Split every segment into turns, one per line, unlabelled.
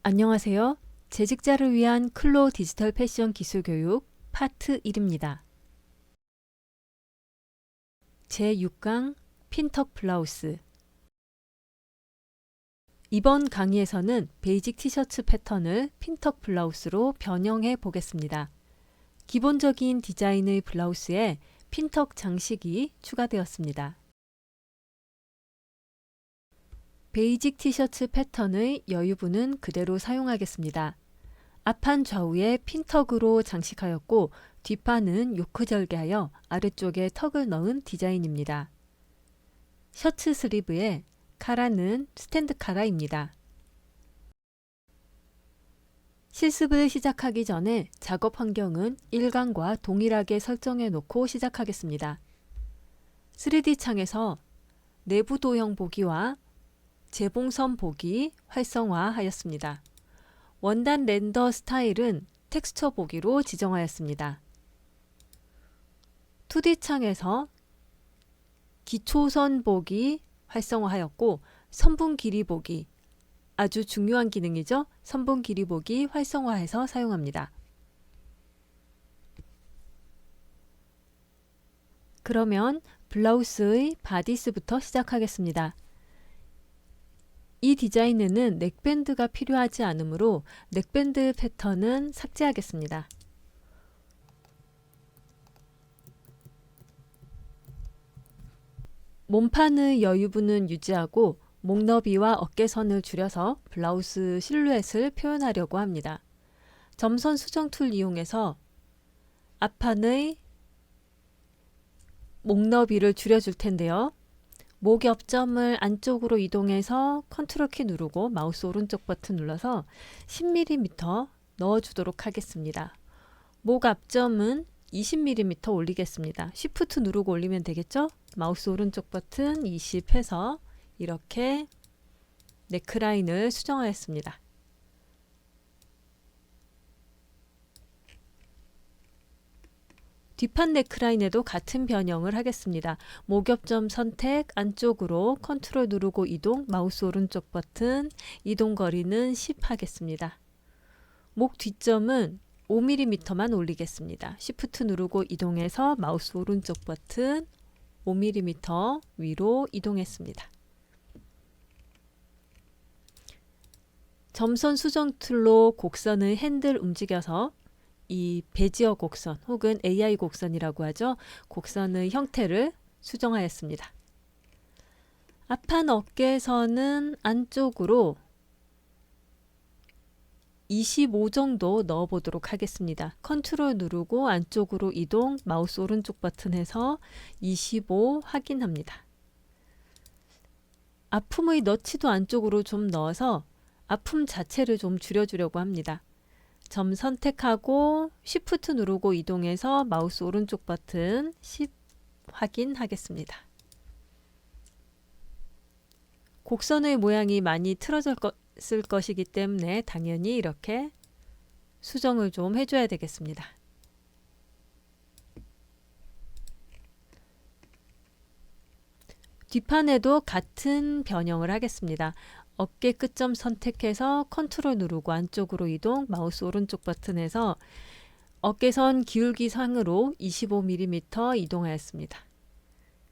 안녕하세요. 재직자를 위한 클로 디지털 패션 기술 교육 파트 1입니다. 제6강 핀턱 블라우스. 이번 강의에서는 베이직 티셔츠 패턴을 핀턱 블라우스로 변형해 보겠습니다. 기본적인 디자인의 블라우스에 핀턱 장식이 추가되었습니다. 베이직 티셔츠 패턴의 여유분은 그대로 사용하겠습니다. 앞판 좌우에 핀턱으로 장식하였고 뒷판은 요크 절개하여 아래쪽에 턱을 넣은 디자인입니다. 셔츠 슬리브에 카라는 스탠드 카라입니다. 실습을 시작하기 전에 작업 환경은 일관과 동일하게 설정해 놓고 시작하겠습니다. 3D 창에서 내부 도형 보기와 재봉선 보기 활성화하였습니다. 원단 렌더 스타일은 텍스처 보기로 지정하였습니다. 2D 창에서 기초선 보기 활성화하였고 선분 길이 보기, 아주 중요한 기능이죠. 선분 길이 보기 활성화해서 사용합니다. 그러면 블라우스의 바디스부터 시작하겠습니다. 이 디자인에는 넥밴드가 필요하지 않으므로 넥밴드 패턴은 삭제하겠습니다. 몸판의 여유분은 유지하고 목 너비와 어깨선을 줄여서 블라우스 실루엣을 표현하려고 합니다. 점선 수정 툴 이용해서 앞판의 목 너비를 줄여줄 텐데요. 목 옆점을 안쪽으로 이동해서 컨트롤 키 누르고 마우스 오른쪽 버튼 눌러서 10mm 넣어주도록 하겠습니다. 목 앞점은 20mm 올리겠습니다. 쉬프트 누르고 올리면 되겠죠? 마우스 오른쪽 버튼 20 해서 이렇게 네크라인을 수정하였습니다. 뒷판 네크라인에도 같은 변형을 하겠습니다. 목엽점 선택, 안쪽으로 컨트롤 누르고 이동, 마우스 오른쪽 버튼, 이동 거리는 10 하겠습니다. 목 뒷점은 5mm만 올리겠습니다. 쉬프트 누르고 이동해서 마우스 오른쪽 버튼 5mm 위로 이동했습니다. 점선 수정 툴로 곡선의 핸들 움직여서 이 베지어 곡선 혹은 AI 곡선이라고 하죠. 곡선의 형태를 수정하였습니다. 앞판 어깨선은 안쪽으로 25 정도 넣어 보도록 하겠습니다. 컨트롤 누르고 안쪽으로 이동, 마우스 오른쪽 버튼 해서 25 확인합니다. 아픔의 너치도 안쪽으로 좀 넣어서 아픔 자체를 좀 줄여주려고 합니다. 점 선택하고 쉬프트 누르고 이동해서 마우스 오른쪽 버튼 10 확인하겠습니다. 곡선의 모양이 많이 틀어졌을 것이기 때문에 당연히 이렇게 수정을 좀 해줘야 되겠습니다. 뒷판에도 같은 변형을 하겠습니다. 어깨 끝점 선택해서 컨트롤 누르고 안쪽으로 이동, 마우스 오른쪽 버튼에서 어깨선 기울기 상으로 25mm 이동하였습니다.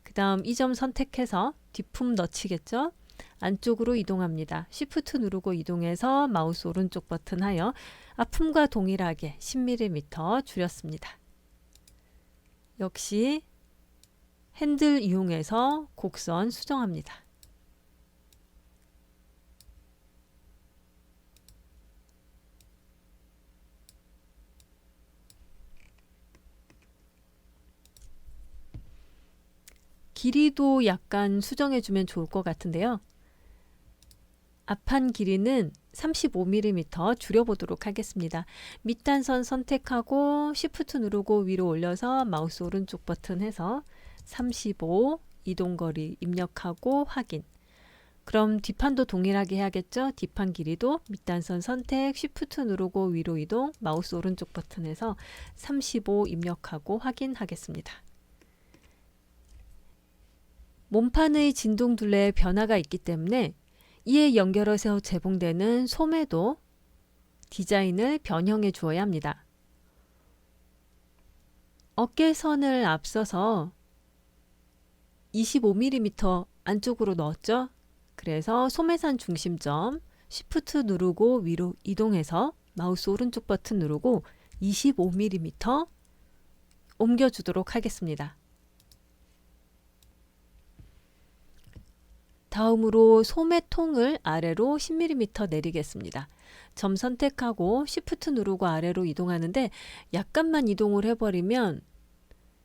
그 다음 이 점 선택해서 뒷품 넣치겠죠? 안쪽으로 이동합니다. 쉬프트 누르고 이동해서 마우스 오른쪽 버튼 하여 앞품과 동일하게 10mm 줄였습니다. 역시 핸들 이용해서 곡선 수정합니다. 길이도 약간 수정해주면 좋을 것 같은데요. 앞판 길이는 35mm 줄여보도록 하겠습니다. 밑단선 선택하고 쉬프트 누르고 위로 올려서 마우스 오른쪽 버튼 해서 35 이동거리 입력하고 확인. 그럼 뒷판도 동일하게 해야겠죠? 뒷판 길이도 밑단선 선택, 쉬프트 누르고 위로 이동, 마우스 오른쪽 버튼 해서 35 입력하고 확인하겠습니다. 몸판의 진동 둘레에 변화가 있기 때문에 이에 연결해서 제공되는 소매도 디자인을 변형해 주어야 합니다. 어깨선을 앞서서 25mm 안쪽으로 넣었죠. 그래서 소매산 중심점 Shift 누르고 위로 이동해서 마우스 오른쪽 버튼 누르고 25mm 옮겨주도록 하겠습니다. 다음으로 소매통을 아래로 10mm 내리겠습니다. 점 선택하고 Shift 누르고 아래로 이동하는데 약간만 이동을 해버리면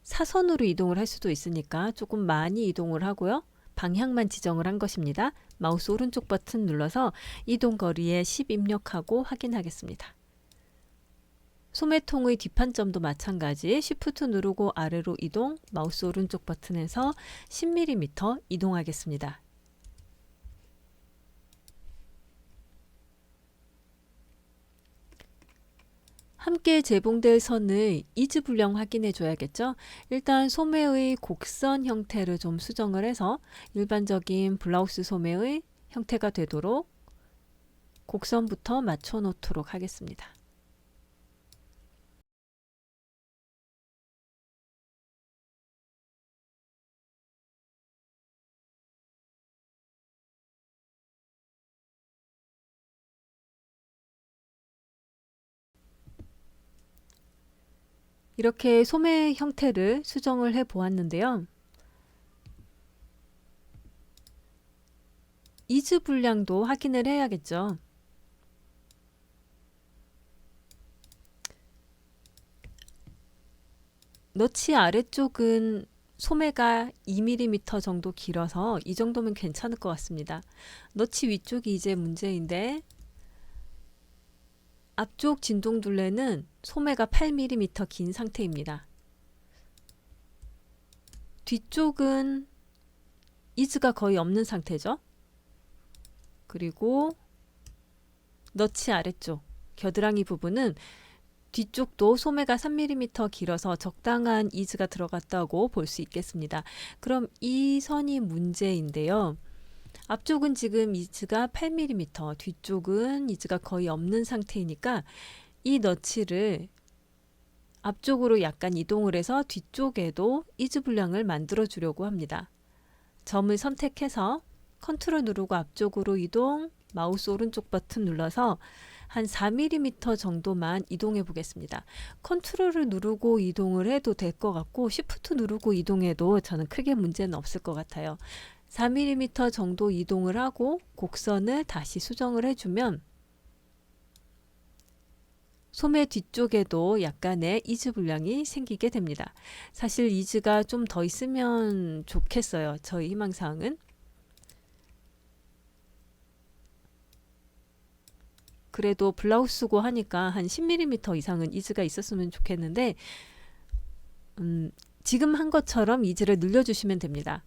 사선으로 이동을 할 수도 있으니까 조금 많이 이동을 하고요. 방향만 지정을 한 것입니다. 마우스 오른쪽 버튼 눌러서 이동 거리에 10 입력하고 확인하겠습니다. 소매통의 뒷판점도 마찬가지 Shift 누르고 아래로 이동, 마우스 오른쪽 버튼에서 10mm 이동하겠습니다. 함께 제봉될 선의 이즈 분량 확인해 줘야겠죠. 일단 소매의 곡선 형태를 좀 수정을 해서 일반적인 블라우스 소매의 형태가 되도록 곡선부터 맞춰 놓도록 하겠습니다. 이렇게 소매 형태를 수정을 해 보았는데요. 이즈 분량도 확인을 해야겠죠. 너치 아래쪽은 소매가 2mm 정도 길어서 이 정도면 괜찮을 것 같습니다. 너치 위쪽이 이제 문제인데 앞쪽 진동둘레는 소매가 8mm 긴 상태입니다. 뒤쪽은 이즈가 거의 없는 상태죠. 그리고 너치 아래쪽 겨드랑이 부분은 뒤쪽도 소매가 3mm 길어서 적당한 이즈가 들어갔다고 볼 수 있겠습니다. 그럼 이 선이 문제인데요. 앞쪽은 지금 이즈가 8mm, 뒤쪽은 이즈가 거의 없는 상태이니까 이 너치를 앞쪽으로 약간 이동을 해서 뒤쪽에도 이즈 분량을 만들어 주려고 합니다. 점을 선택해서 컨트롤 누르고 앞쪽으로 이동, 마우스 오른쪽 버튼 눌러서 한 4mm 정도만 이동해 보겠습니다. 컨트롤을 누르고 이동을 해도 될 것 같고 Shift 누르고 이동해도 저는 크게 문제는 없을 것 같아요. 4mm 정도 이동을 하고 곡선을 다시 수정을 해주면 소매 뒤쪽에도 약간의 이즈 분량이 생기게 됩니다. 사실 이즈가 좀 더 있으면 좋겠어요. 저희 희망사항은. 그래도 블라우스고 하니까 한 10mm 이상은 이즈가 있었으면 좋겠는데 지금 한 것처럼 이즈를 늘려주시면 됩니다.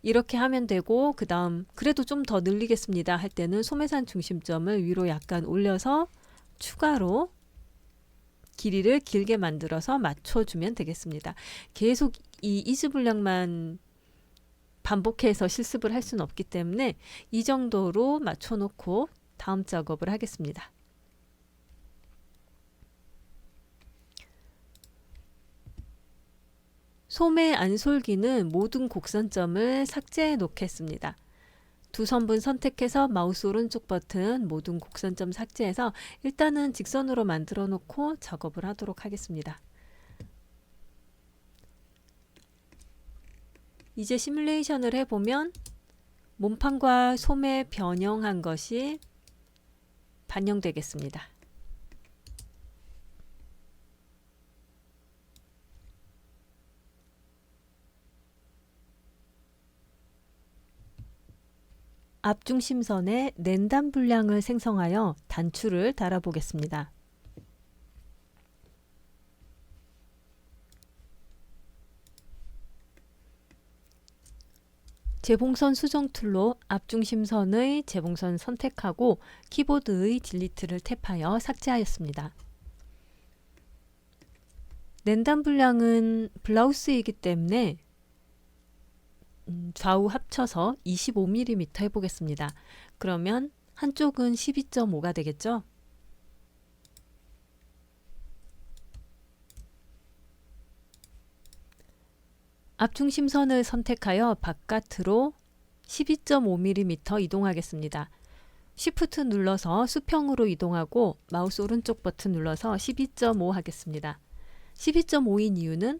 이렇게 하면 되고 그 다음 그래도 좀 더 늘리겠습니다 할 때는 소매산 중심점을 위로 약간 올려서 추가로 길이를 길게 만들어서 맞춰주면 되겠습니다. 계속 이 이즈 분량만 반복해서 실습을 할 수는 없기 때문에 이 정도로 맞춰놓고 다음 작업을 하겠습니다. 소매 안솔기는 모든 곡선점을 삭제해 놓겠습니다. 두 선분 선택해서 마우스 오른쪽 버튼 모든 곡선점 삭제해서 일단은 직선으로 만들어 놓고 작업을 하도록 하겠습니다. 이제 시뮬레이션을 해보면 몸판과 소매 변형한 것이 반영되겠습니다. 앞중심선에 랜단 분량을 생성하여 단추를 달아보겠습니다. 재봉선 수정 툴로 앞중심선의 재봉선 선택하고 키보드의 딜리트를 탭하여 삭제하였습니다. 랜단 분량은 블라우스이기 때문에 좌우 합쳐서 25mm 해보겠습니다. 그러면 한쪽은 12.5가 되겠죠? 앞중심선을 선택하여 바깥으로 12.5mm 이동하겠습니다. Shift 눌러서 수평으로 이동하고 마우스 오른쪽 버튼 눌러서 12.5 하겠습니다. 12.5인 이유는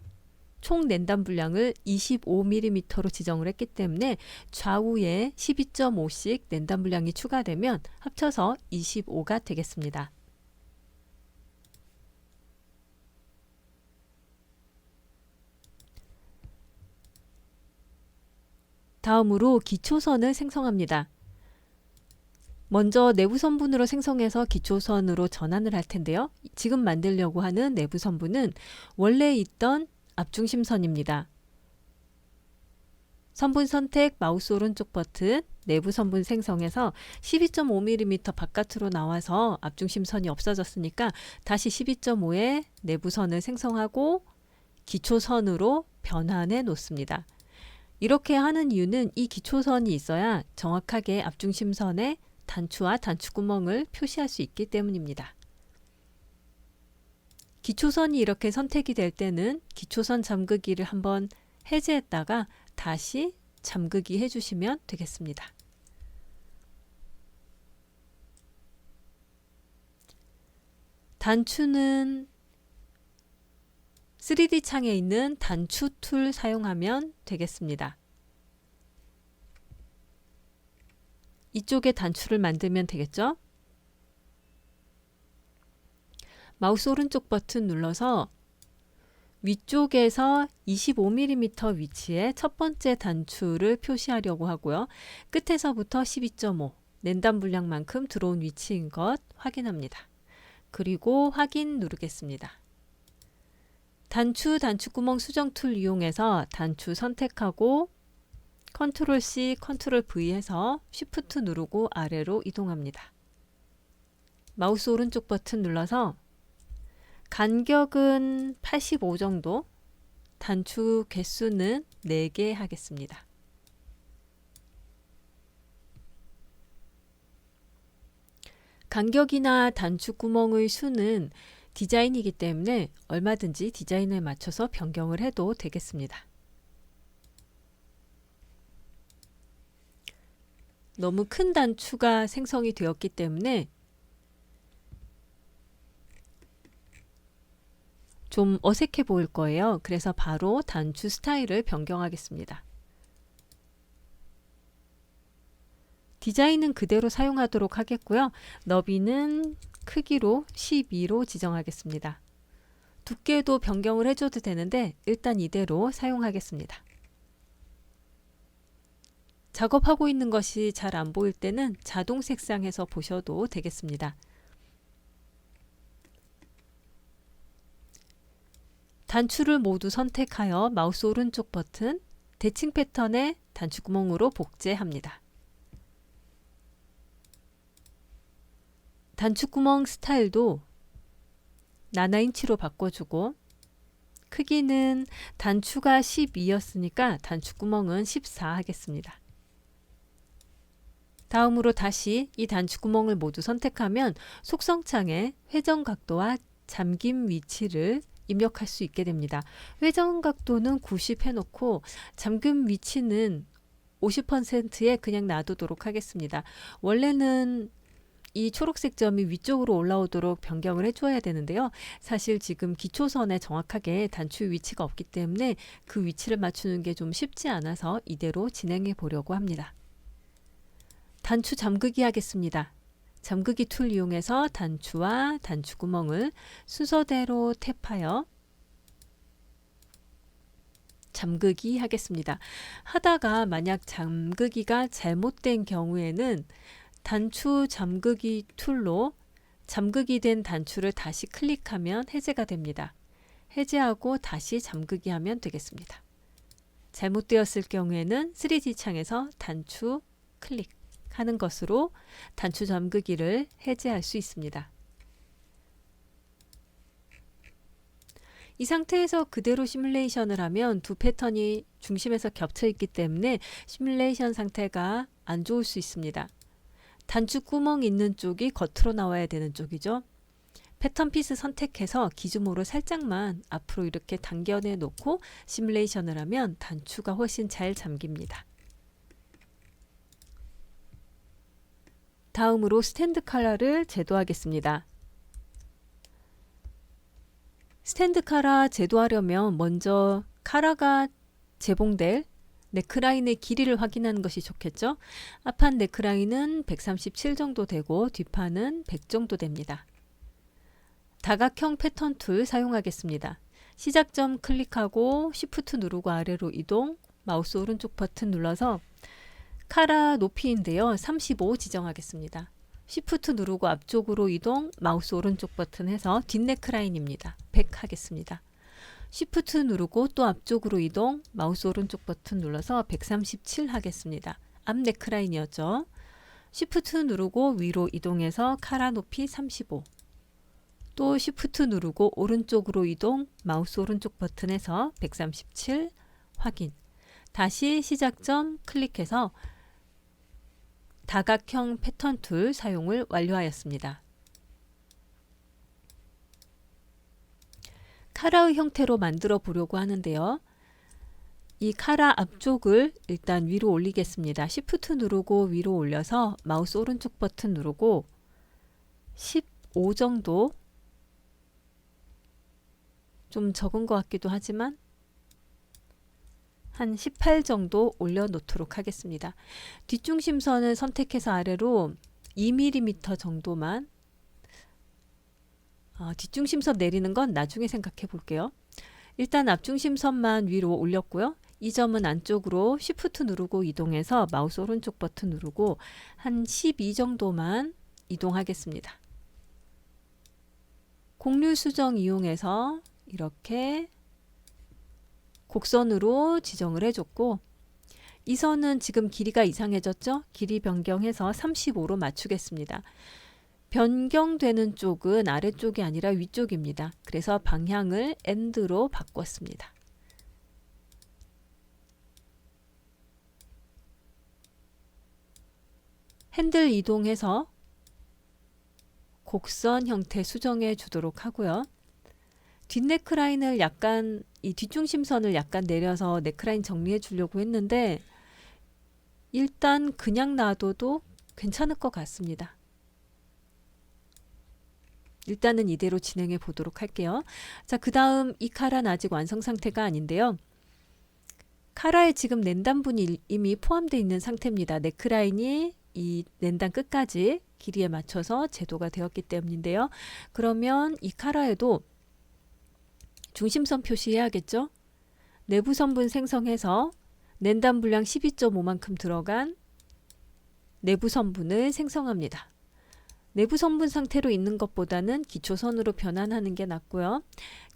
총 랜덤 분량을 25mm로 지정을 했기 때문에 좌우에 12.5씩 랜덤 분량이 추가되면 합쳐서 25가 되겠습니다. 다음으로 기초선을 생성합니다. 먼저 내부 선분으로 생성해서 기초선으로 전환을 할 텐데요. 지금 만들려고 하는 내부 선분은 원래 있던 앞중심선입니다. 선분 선택, 마우스 오른쪽 버튼, 내부 선분 생성해서 12.5mm 바깥으로 나와서 앞중심선이 없어졌으니까 다시 12.5의 내부선을 생성하고 기초선으로 변환해 놓습니다. 이렇게 하는 이유는 이 기초선이 있어야 정확하게 앞중심선의 단추와 단추구멍을 표시할 수 있기 때문입니다. 기초선이 이렇게 선택이 될 때는 기초선 잠그기를 한번 해제했다가 다시 잠그기 해주시면 되겠습니다. 단추는 3D 창에 있는 단추 툴 사용하면 되겠습니다. 이쪽에 단추를 만들면 되겠죠? 마우스 오른쪽 버튼 눌러서 위쪽에서 25mm 위치에 첫 번째 단추를 표시하려고 하고요. 끝에서부터 12.5 랜덤 분량만큼 들어온 위치인 것 확인합니다. 그리고 확인 누르겠습니다. 단추구멍 수정 툴 이용해서 단추 선택하고 컨트롤 C, 컨트롤 V 해서 쉬프트 누르고 아래로 이동합니다. 마우스 오른쪽 버튼 눌러서 간격은 85 정도, 단추 개수는 4개 하겠습니다. 간격이나 단추구멍의 수는 디자인이기 때문에 얼마든지 디자인에 맞춰서 변경을 해도 되겠습니다. 너무 큰 단추가 생성이 되었기 때문에 좀 어색해 보일 거예요. 그래서 바로 단추 스타일을 변경하겠습니다. 디자인은 그대로 사용하도록 하겠고요. 너비는 크기로 12로 지정하겠습니다. 두께도 변경을 해줘도 되는데 일단 이대로 사용하겠습니다. 작업하고 있는 것이 잘 안 보일 때는 자동 색상해서 보셔도 되겠습니다. 단추를 모두 선택하여 마우스 오른쪽 버튼, 대칭 패턴의 단추구멍으로 복제합니다. 단추구멍 스타일도 나나인치로 바꿔주고 크기는 단추가 12였으니까 단추구멍은 14 하겠습니다. 다음으로 다시 이 단추구멍을 모두 선택하면 속성창에 회전 각도와 잠김 위치를 입력할 수 있게 됩니다. 회전 각도는 90 해놓고 잠금 위치는 50%에 그냥 놔두도록 하겠습니다. 원래는 이 초록색 점이 위쪽으로 올라오도록 변경을 해줘야 되는데요. 사실 지금 기초선에 정확하게 단추 위치가 없기 때문에 그 위치를 맞추는 게 좀 쉽지 않아서 이대로 진행해 보려고 합니다. 단추 잠그기 하겠습니다. 잠그기 툴 이용해서 단추와 단추구멍을 순서대로 탭하여 잠그기 하겠습니다. 하다가 만약 잠그기가 잘못된 경우에는 단추 잠그기 툴로 잠그기 된 단추를 다시 클릭하면 해제가 됩니다. 해제하고 다시 잠그기 하면 되겠습니다. 잘못되었을 경우에는 3D 창에서 단추 클릭하는 것으로 단추 잠그기를 해제할 수 있습니다. 이 상태에서 그대로 시뮬레이션을 하면 두 패턴이 중심에서 겹쳐 있기 때문에 시뮬레이션 상태가 안 좋을 수 있습니다. 단추 구멍 있는 쪽이 겉으로 나와야 되는 쪽이죠. 패턴 피스 선택해서 기준으로 살짝만 앞으로 이렇게 당겨내 놓고 시뮬레이션을 하면 단추가 훨씬 잘 잠깁니다. 다음으로 스탠드 컬러를 제도하겠습니다. 스탠드 컬러 제도하려면 먼저 컬러가 제봉될 넥라인의 길이를 확인하는 것이 좋겠죠. 앞판 넥라인은 137 정도 되고 뒷판은 100 정도 됩니다. 다각형 패턴 툴 사용하겠습니다. 시작점 클릭하고 Shift 누르고 아래로 이동, 마우스 오른쪽 버튼 눌러서 컬러 높이인데요. 35 지정하겠습니다. Shift 누르고 앞쪽으로 이동, 마우스 오른쪽 버튼 해서 뒷 넥라인입니다. 100 하겠습니다. Shift 누르고 또 앞쪽으로 이동, 마우스 오른쪽 버튼 눌러서 137 하겠습니다. 앞 넥라인이었죠. Shift 누르고 위로 이동해서 컬러 높이 35. 또 Shift 누르고 오른쪽으로 이동, 마우스 오른쪽 버튼에서 137 확인. 다시 시작점 클릭해서 다각형 패턴 툴 사용을 완료하였습니다. 컬러의 형태로 만들어 보려고 하는데요. 이 컬러 앞쪽을 일단 위로 올리겠습니다. Shift 누르고 위로 올려서 마우스 오른쪽 버튼 누르고 15 정도, 좀 적은 것 같기도 하지만 한 18 정도 올려놓도록 하겠습니다. 뒷중심선을 선택해서 아래로 2mm 정도만, 뒷중심선 내리는 건 나중에 생각해 볼게요. 일단 앞중심선만 위로 올렸고요. 이 점은 안쪽으로 Shift 누르고 이동해서 마우스 오른쪽 버튼 누르고 한 12 정도만 이동하겠습니다. 곡률 수정 이용해서 이렇게 곡선으로 지정을 해줬고, 이 선은 지금 길이가 이상해졌죠? 길이 변경해서 35로 맞추겠습니다. 변경되는 쪽은 아래쪽이 아니라 위쪽입니다. 그래서 방향을 엔드로 바꿨습니다. 핸들 이동해서 곡선 형태 수정해 주도록 하고요. 뒷 넥라인을 약간, 이 뒷중심선을 약간 내려서 넥라인 정리해 주려고 했는데 일단 그냥 놔둬도 괜찮을 것 같습니다. 일단은 이대로 진행해 보도록 할게요. 자, 그 다음 이 컬러는 아직 완성 상태가 아닌데요. 컬러에 지금 랜단분이 이미 포함되어 있는 상태입니다. 넥라인이 이 랜단 끝까지 길이에 맞춰서 제도가 되었기 때문인데요. 그러면 이 컬러에도 중심선 표시해야겠죠? 내부 선분 생성해서 랜단 분량 12.5만큼 들어간 내부 선분을 생성합니다. 내부 선분 상태로 있는 것보다는 기초선으로 변환하는 게 낫고요.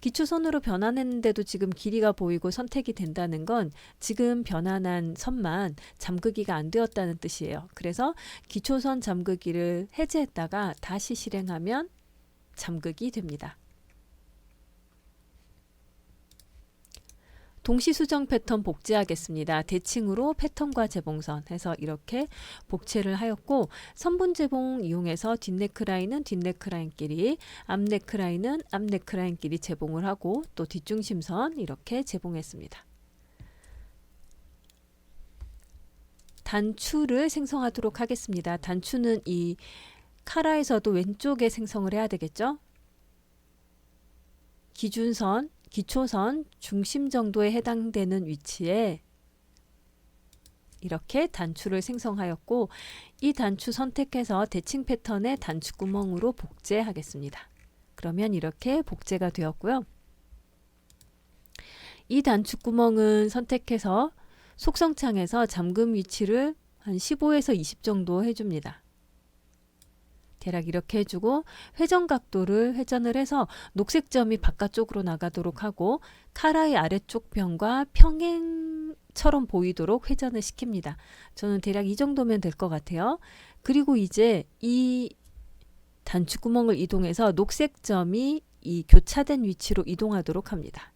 기초선으로 변환했는데도 지금 길이가 보이고 선택이 된다는 건 지금 변환한 선만 잠그기가 안 되었다는 뜻이에요. 그래서 기초선 잠그기를 해제했다가 다시 실행하면 잠그기 됩니다. 동시수정 패턴 복제하겠습니다. 대칭으로 패턴과 재봉선 해서 이렇게 복제를 하였고, 선분 재봉 이용해서 뒷 넥라인은 뒷 넥라인끼리, 앞 넥라인은 앞 넥라인끼리 재봉을 하고 또 뒷중심선 이렇게 재봉했습니다. 단추를 생성하도록 하겠습니다. 단추는 이 컬러에서도 왼쪽에 생성을 해야 되겠죠? 기준선, 기초선 중심 정도에 해당되는 위치에 이렇게 단추를 생성하였고, 이 단추 선택해서 대칭 패턴의 단추구멍으로 복제하겠습니다. 그러면 이렇게 복제가 되었고요. 이 단추구멍은 선택해서 속성창에서 잠금 위치를 한 15에서 20 정도 해줍니다. 대략 이렇게 해주고 회전 각도를 회전을 해서 녹색 점이 바깥쪽으로 나가도록 하고 컬러의 아래쪽 변과 평행처럼 보이도록 회전을 시킵니다. 저는 대략 이 정도면 될 것 같아요. 그리고 이제 이 단추구멍을 이동해서 녹색 점이 이 교차된 위치로 이동하도록 합니다.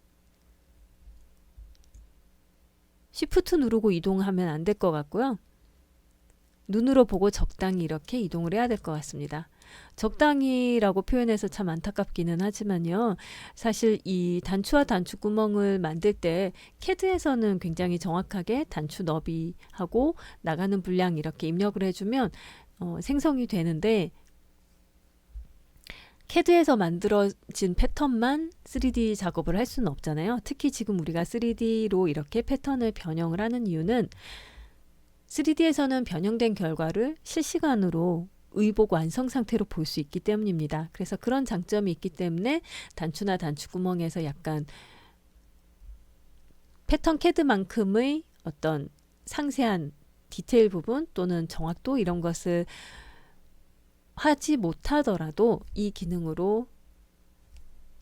Shift 누르고 이동하면 안 될 것 같고요. 눈으로 보고 적당히 이렇게 이동을 해야 될 것 같습니다. 적당히라고 표현해서 참 안타깝기는 하지만요. 사실 이 단추와 단추 구멍을 만들 때 CAD에서는 굉장히 정확하게 단추 너비하고 나가는 분량 이렇게 입력을 해주면 생성이 되는데 CAD에서 만들어진 패턴만 3D 작업을 할 수는 없잖아요. 특히 지금 우리가 3D로 이렇게 패턴을 변형을 하는 이유는 3D에서는 변형된 결과를 실시간으로 의복 완성 상태로 볼 수 있기 때문입니다. 그래서 그런 장점이 있기 때문에 단추나 단추 구멍에서 약간 패턴 CAD만큼의 어떤 상세한 디테일 부분 또는 정확도 이런 것을 하지 못하더라도 이 기능으로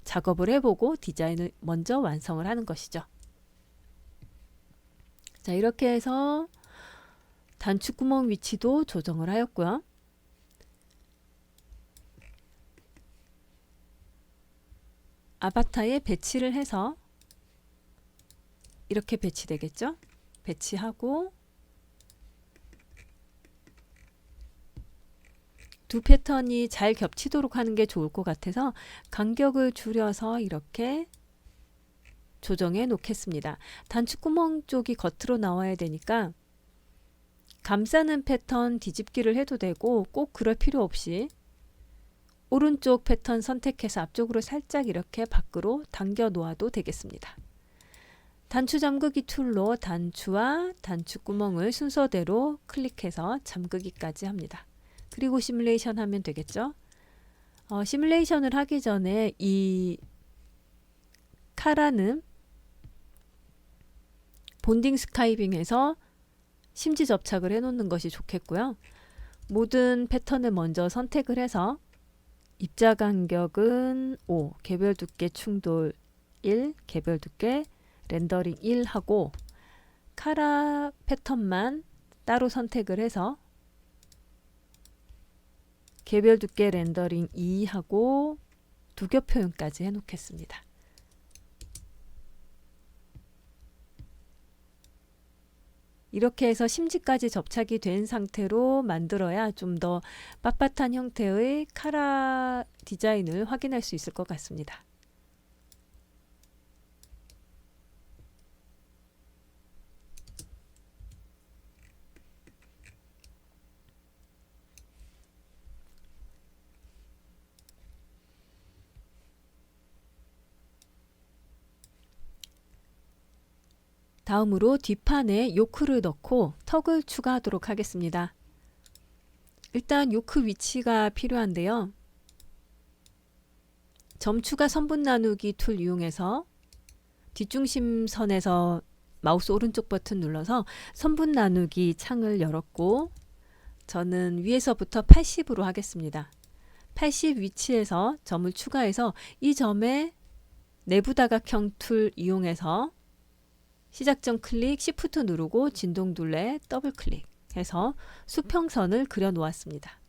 작업을 해보고 디자인을 먼저 완성을 하는 것이죠. 자, 이렇게 해서 단추구멍 위치도 조정을 하였고요. 아바타에 배치를 해서 이렇게 배치되겠죠? 배치하고 두 패턴이 잘 겹치도록 하는 게 좋을 것 같아서 간격을 줄여서 이렇게 조정해 놓겠습니다. 단추구멍 쪽이 겉으로 나와야 되니까 감싸는 패턴 뒤집기를 해도 되고 꼭 그럴 필요 없이 오른쪽 패턴 선택해서 앞쪽으로 살짝 이렇게 밖으로 당겨 놓아도 되겠습니다. 단추 잠그기 툴로 단추와 단추구멍을 순서대로 클릭해서 잠그기까지 합니다. 그리고 시뮬레이션 하면 되겠죠. 시뮬레이션을 하기 전에 이 카라는 본딩 스카이빙에서 심지 접착을 해 놓는 것이 좋겠고요. 모든 패턴을 먼저 선택을 해서 입자 간격은 5, 개별 두께 충돌 1, 개별 두께 렌더링 1 하고 카라 패턴만 따로 선택을 해서 개별 두께 렌더링 2 하고 두 겹 표현까지 해 놓겠습니다. 이렇게 해서 심지까지 접착이 된 상태로 만들어야 좀 더 빳빳한 형태의 카라 디자인을 확인할 수 있을 것 같습니다. 다음으로 뒷판에 요크를 넣고 턱을 추가하도록 하겠습니다. 일단 요크 위치가 필요한데요. 점추가 선분 나누기 툴 이용해서 뒷중심선에서 마우스 오른쪽 버튼 눌러서 선분 나누기 창을 열었고 저는 위에서부터 80으로 하겠습니다. 80 위치에서 점을 추가해서 이 점에 내부 다각형 툴 이용해서 시작점 클릭, Shift 누르고 진동둘레 더블 클릭해서 수평선을 그려 놓았습니다.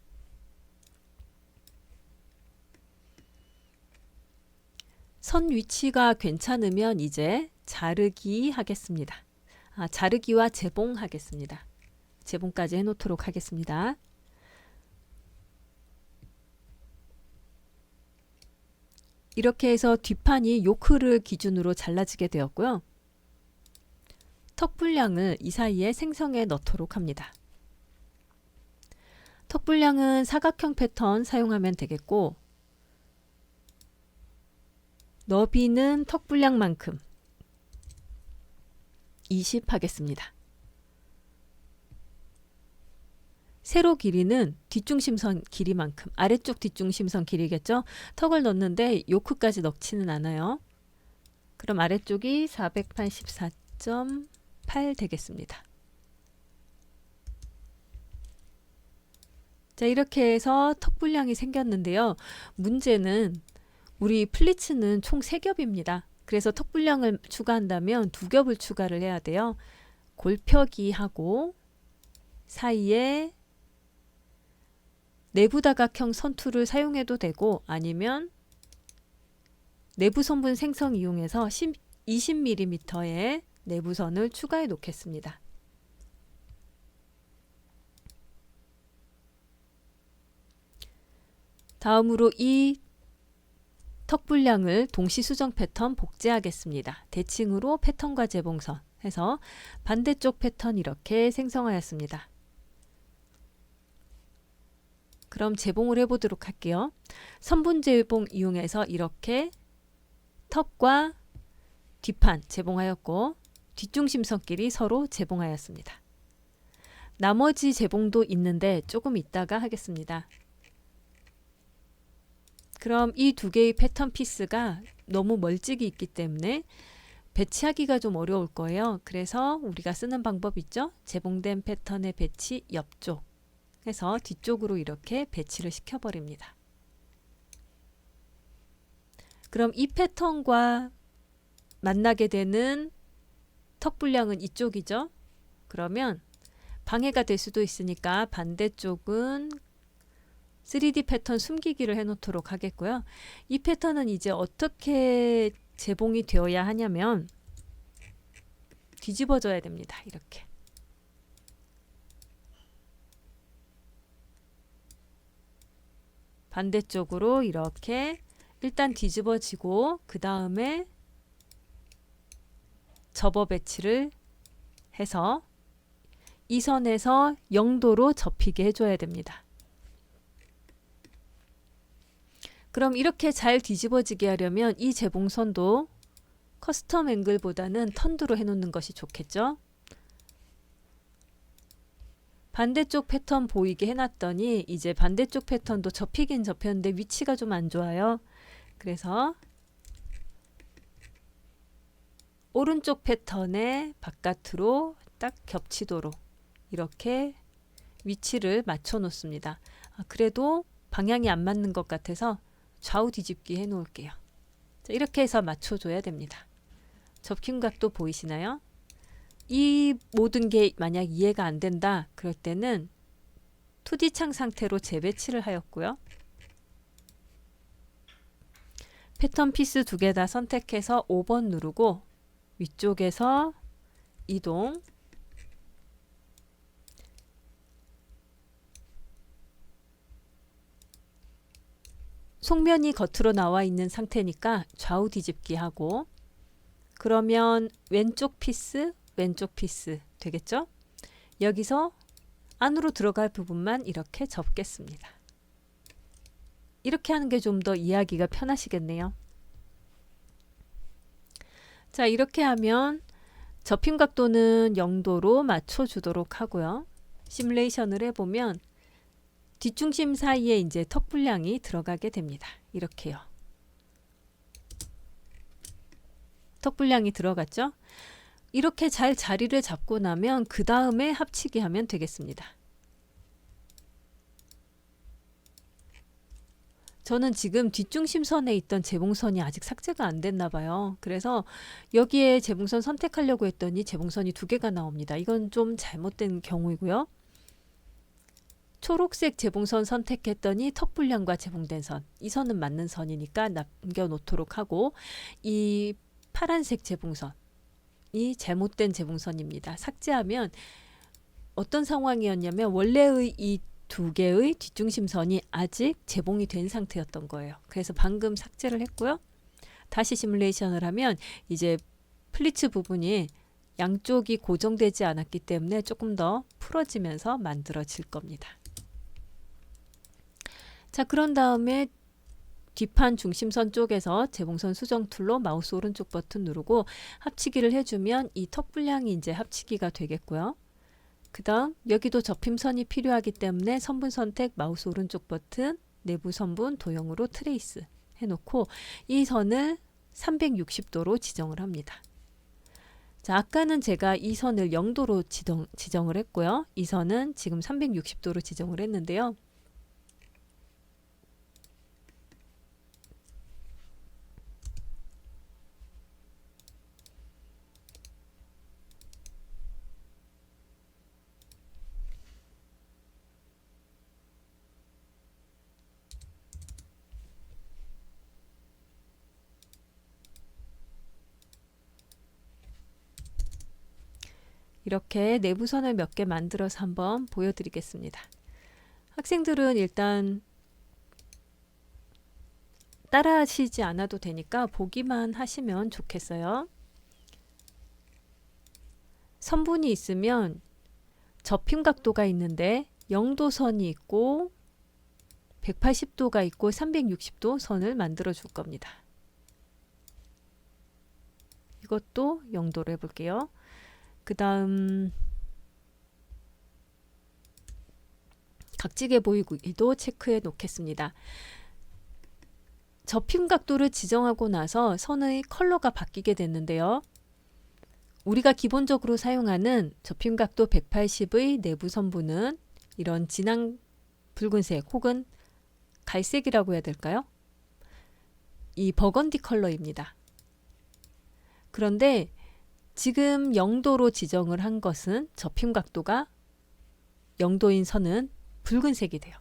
선 위치가 괜찮으면 이제 자르기 하겠습니다. 자르기와 재봉 하겠습니다. 재봉까지 해놓도록 하겠습니다. 이렇게 해서 뒷판이 요크를 기준으로 잘라지게 되었고요. 턱 분량을 이 사이에 생성해 넣도록 합니다. 턱 분량은 사각형 패턴 사용하면 되겠고 너비는 턱 분량만큼 20 하겠습니다. 세로 길이는 뒷중심선 길이만큼 아래쪽 뒷중심선 길이겠죠. 턱을 넣는데 요크까지 넣지는 않아요. 그럼 아래쪽이 484.8 되겠습니다. 자, 이렇게 해서 턱 분량이 생겼는데요. 문제는 우리 플리츠는 총 3겹입니다. 그래서 턱 분량을 추가한다면 2겹을 추가를 해야 돼요. 골펴기 하고 사이에 내부 다각형 선툴을 사용해도 되고 아니면 내부 선분 생성 이용해서 20mm의 내부선을 추가해 놓겠습니다. 다음으로 이 턱 분량을 동시 수정 패턴 복제하겠습니다. 대칭으로 패턴과 재봉선 해서 반대쪽 패턴 이렇게 생성하였습니다. 그럼 재봉을 해보도록 할게요. 선분 재봉 이용해서 이렇게 턱과 뒷판 재봉하였고 뒷중심선끼리 서로 재봉하였습니다. 나머지 재봉도 있는데 조금 이따가 하겠습니다. 그럼 이 두 개의 패턴 피스가 너무 멀찍이 있기 때문에 배치하기가 좀 어려울 거예요. 그래서 우리가 쓰는 방법 있죠? 재봉된 패턴의 배치 옆쪽 해서 뒤쪽으로 이렇게 배치를 시켜버립니다. 그럼 이 패턴과 만나게 되는 턱 분량은 이쪽이죠? 그러면 방해가 될 수도 있으니까 반대쪽은 3D 패턴 숨기기를 해놓도록 하겠고요. 이 패턴은 이제 어떻게 재봉이 되어야 하냐면 뒤집어져야 됩니다. 이렇게. 반대쪽으로 이렇게 일단 뒤집어지고 그 다음에 접어 배치를 해서 이 선에서 0도로 접히게 해줘야 됩니다. 그럼 이렇게 잘 뒤집어지게 하려면 이 재봉선도 커스텀 앵글보다는 턴드로 해놓는 것이 좋겠죠. 반대쪽 패턴 보이게 해놨더니 이제 반대쪽 패턴도 접히긴 접혔는데 위치가 좀 안 좋아요. 그래서 오른쪽 패턴의 바깥으로 딱 겹치도록 이렇게 위치를 맞춰 놓습니다. 그래도 방향이 안 맞는 것 같아서 좌우 뒤집기 해 놓을게요. 자, 이렇게 해서 맞춰줘야 됩니다. 접힌 각도 보이시나요? 이 모든 게 만약 이해가 안 된다 그럴 때는 2D 창 상태로 재배치를 하였고요. 패턴 피스 두 개 다 선택해서 5번 누르고 위쪽에서 이동, 속면이 겉으로 나와 있는 상태니까 좌우 뒤집기 하고, 그러면 왼쪽 피스 되겠죠? 여기서 안으로 들어갈 부분만 이렇게 접겠습니다. 이렇게 하는 게 좀 더 이해하기가 편하시겠네요. 자, 이렇게 하면 접힘 각도는 0도로 맞춰주도록 하고요. 시뮬레이션을 해보면 뒷중심 사이에 이제 턱 분량이 들어가게 됩니다. 이렇게요. 턱 분량이 들어갔죠? 이렇게 잘 자리를 잡고 나면 그 다음에 합치기 하면 되겠습니다. 저는 지금 뒷중심선에 있던 재봉선이 아직 삭제가 안 됐나 봐요. 그래서 여기에 재봉선 선택하려고 했더니 재봉선이 두 개가 나옵니다. 이건 좀 잘못된 경우이고요. 초록색 재봉선 선택했더니 턱 분량과 재봉된 선, 이 선은 맞는 선이니까 남겨놓도록 하고, 이 파란색 재봉선, 이 잘못된 재봉선입니다. 삭제하면 어떤 상황이었냐면 원래의 이 두 개의 뒷중심선이 아직 재봉이 된 상태였던 거예요. 그래서 방금 삭제를 했고요. 다시 시뮬레이션을 하면 이제 플리츠 부분이 양쪽이 고정되지 않았기 때문에 조금 더 풀어지면서 만들어질 겁니다. 자, 그런 다음에 뒷판 중심선 쪽에서 재봉선 수정 툴로 마우스 오른쪽 버튼 누르고 합치기를 해주면 이 턱 분량이 이제 합치기가 되겠고요. 그 다음 여기도 접힘선이 필요하기 때문에 선분 선택 마우스 오른쪽 버튼 내부 선분 도형으로 트레이스 해놓고 이 선을 360도로 지정을 합니다. 자, 아까는 제가 이 선을 0도로 지정을 했고요. 이 선은 지금 360도로 지정을 했는데요. 이렇게 내부선을 몇 개 만들어서 한번 보여드리겠습니다. 학생들은 일단 따라 하시지 않아도 되니까 보기만 하시면 좋겠어요. 선분이 있으면 접힘 각도가 있는데 0도선이 있고 180도가 있고 360도 선을 만들어 줄 겁니다. 이것도 0도로 해볼게요. 그 다음 각지게 보이기도 체크해 놓겠습니다. 접힘 각도를 지정하고 나서 선의 컬러가 바뀌게 됐는데요. 우리가 기본적으로 사용하는 접힘 각도 180의 내부 선분은 이런 진한 붉은색 혹은 갈색이라고 해야 될까요? 이 버건디 컬러입니다. 그런데 지금 0도로 지정을 한 것은 접힘 각도가 0도인 선은 붉은색이 돼요.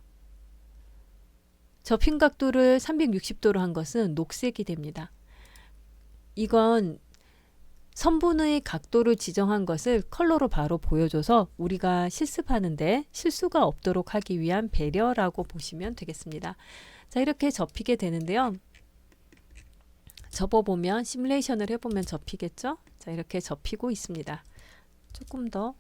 접힘 각도를 360도로 한 것은 녹색이 됩니다. 이건 선분의 각도를 지정한 것을 컬러로 바로 보여줘서 우리가 실습하는데 실수가 없도록 하기 위한 배려라고 보시면 되겠습니다. 자, 이렇게 접히게 되는데요. 접어보면 시뮬레이션을 해보면 접히겠죠? 자, 이렇게 접히고 있습니다. 조금 더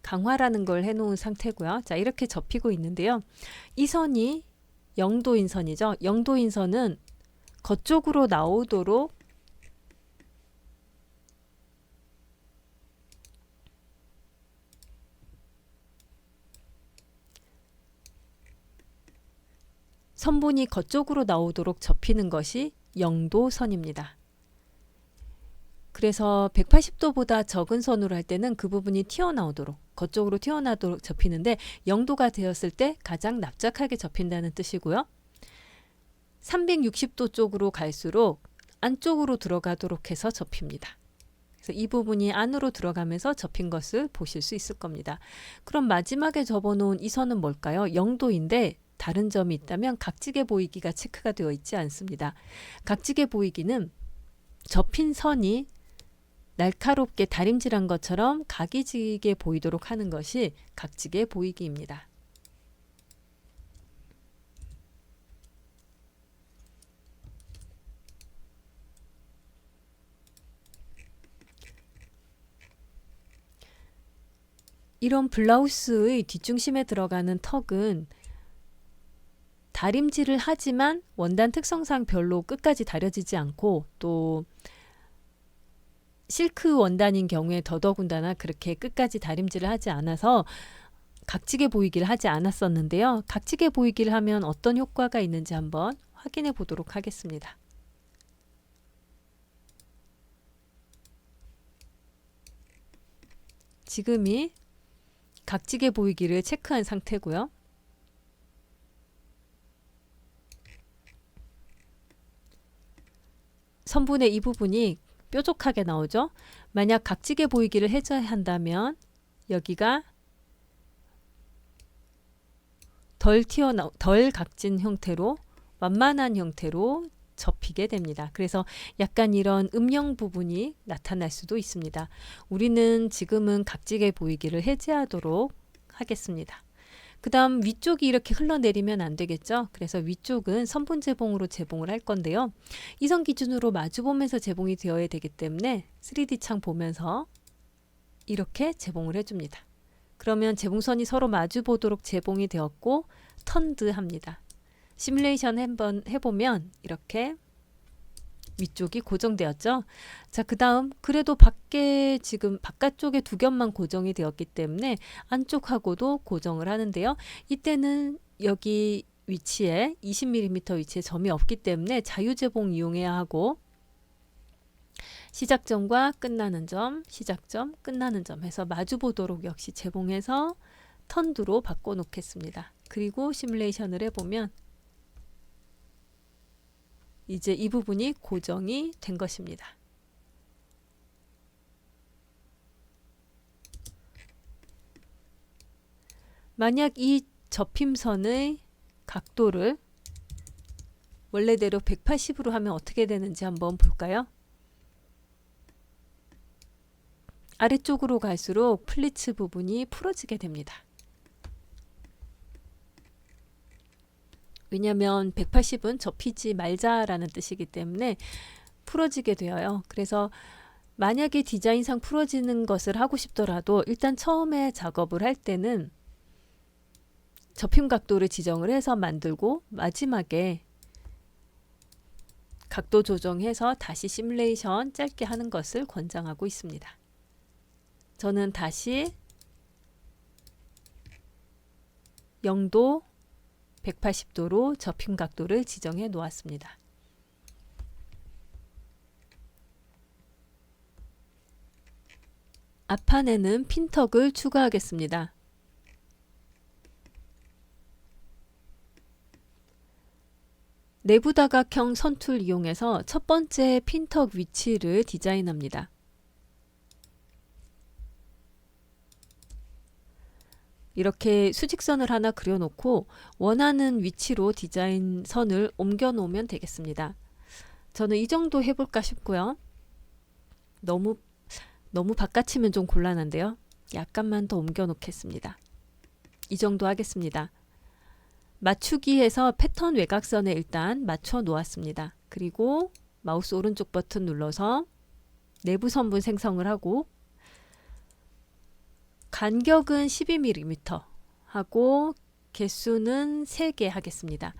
강화라는 걸 해놓은 상태고요. 자, 이렇게 접히고 있는데요. 이 선이 0도인 선이죠. 0도인 선은 겉쪽으로 나오도록 선분이 겉쪽으로 나오도록 접히는 것이 0도 선입니다. 그래서 180도보다 적은 선으로 할 때는 그 부분이 튀어나오도록 겉쪽으로 튀어나오도록 접히는데 0도가 되었을 때 가장 납작하게 접힌다는 뜻이고요. 360도 쪽으로 갈수록 안쪽으로 들어가도록 해서 접힙니다. 그래서 이 부분이 안으로 들어가면서 접힌 것을 보실 수 있을 겁니다. 그럼 마지막에 접어놓은 이 선은 뭘까요? 0도인데 다른 점이 있다면 각지게 보이기가 체크가 되어 있지 않습니다. 각지게 보이기는 접힌 선이 날카롭게 다림질한 것처럼 각이 지게 보이도록 하는 것이 각지게 보이기입니다. 이런 블라우스의 뒷중심에 들어가는 턱은 다림질을 하지만 원단 특성상 별로 끝까지 다려지지 않고 또 실크 원단인 경우에 더더군다나 그렇게 끝까지 다림질을 하지 않아서 각지게 보이기를 하지 않았었는데요. 각지게 보이기를 하면 어떤 효과가 있는지 한번 확인해 보도록 하겠습니다. 지금이 각지게 보이기를 체크한 상태고요. 선분의 이 부분이 뾰족하게 나오죠. 만약 각지게 보이기를 해줘야 한다면 여기가 덜 각진 형태로 완만한 형태로 접히게 됩니다. 그래서 약간 이런 음영 부분이 나타날 수도 있습니다. 우리는 지금은 각지게 보이기를 해제하도록 하겠습니다. 그 다음 위쪽이 이렇게 흘러내리면 안 되겠죠. 그래서 위쪽은 선분 재봉으로 재봉을 할 건데요. 이 선 기준으로 마주보면서 재봉이 되어야 되기 때문에 3D 창 보면서 이렇게 재봉을 해줍니다. 그러면 재봉선이 서로 마주보도록 재봉이 되었고 턴드 합니다. 시뮬레이션 한번 해보면 이렇게 위쪽이 고정되었죠. 자, 그 다음 그래도 밖에 지금 바깥쪽에 두 겹만 고정이 되었기 때문에 안쪽하고도 고정을 하는데요. 이때는 여기 위치에 20mm 위치에 점이 없기 때문에 자유재봉 이용해야 하고 시작점과 끝나는 점, 시작점, 끝나는 점 해서 마주보도록 역시 재봉해서 턴드로 바꿔 놓겠습니다. 그리고 시뮬레이션을 해보면 이제 이 부분이 고정이 된 것입니다. 만약 이 접힘선의 각도를 원래대로 180으로 하면 어떻게 되는지 한번 볼까요? 아래쪽으로 갈수록 플리츠 부분이 풀어지게 됩니다. 왜냐하면 180은 접히지 말자라는 뜻이기 때문에 풀어지게 되어요. 그래서 만약에 디자인상 풀어지는 것을 하고 싶더라도 일단 처음에 작업을 할 때는 접힘 각도를 지정을 해서 만들고 마지막에 각도 조정해서 다시 시뮬레이션 짧게 하는 것을 권장하고 있습니다. 저는 다시 0도 180도로 접힘 각도를 지정해 놓았습니다. 앞판에는 핀턱을 추가하겠습니다. 내부 다각형 선툴 이용해서 첫 번째 핀턱 위치를 디자인합니다. 이렇게 수직선을 하나 그려놓고 원하는 위치로 디자인 선을 옮겨 놓으면 되겠습니다. 저는 이 정도 해볼까 싶고요. 너무 바깥이면 좀 곤란한데요. 약간만 더 옮겨 놓겠습니다. 이 정도 하겠습니다. 맞추기에서 패턴 외곽선에 일단 맞춰 놓았습니다. 그리고 마우스 오른쪽 버튼 눌러서 내부 선분 생성을 하고 간격은 12mm 하고 개수는 3개 하겠습니다.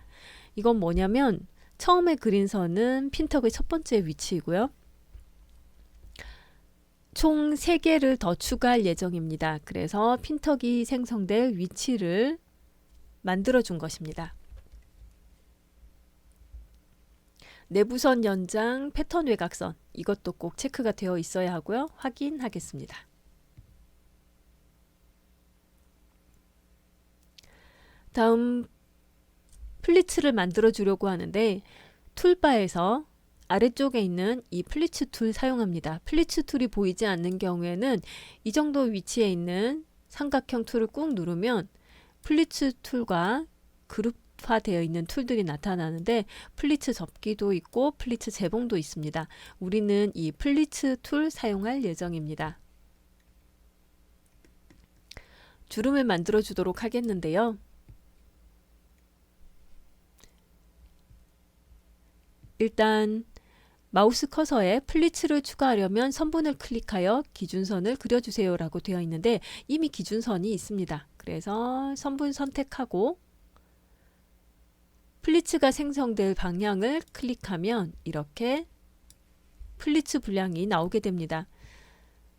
이건 뭐냐면 처음에 그린 선은 핀턱의 첫 번째 위치이고요. 총 3개를 더 추가할 예정입니다. 그래서 핀턱이 생성될 위치를 만들어 준 것입니다. 내부선 연장 패턴 외곽선 이것도 꼭 체크가 되어 있어야 하고요. 확인하겠습니다. 다음 플리츠를 만들어 주려고 하는데 툴바에서 아래쪽에 있는 이 플리츠 툴 사용합니다. 플리츠 툴이 보이지 않는 경우에는 이 정도 위치에 있는 삼각형 툴을 꾹 누르면 플리츠 툴과 그룹화되어 있는 툴들이 나타나는데 플리츠 접기도 있고 플리츠 재봉도 있습니다. 우리는 이 플리츠 툴 사용할 예정입니다. 주름을 만들어 주도록 하겠는데요. 일단 마우스 커서에 플리츠를 추가하려면 선분을 클릭하여 기준선을 그려주세요 라고 되어 있는데 이미 기준선이 있습니다. 그래서 선분 선택하고 플리츠가 생성될 방향을 클릭하면 이렇게 플리츠 분량이 나오게 됩니다.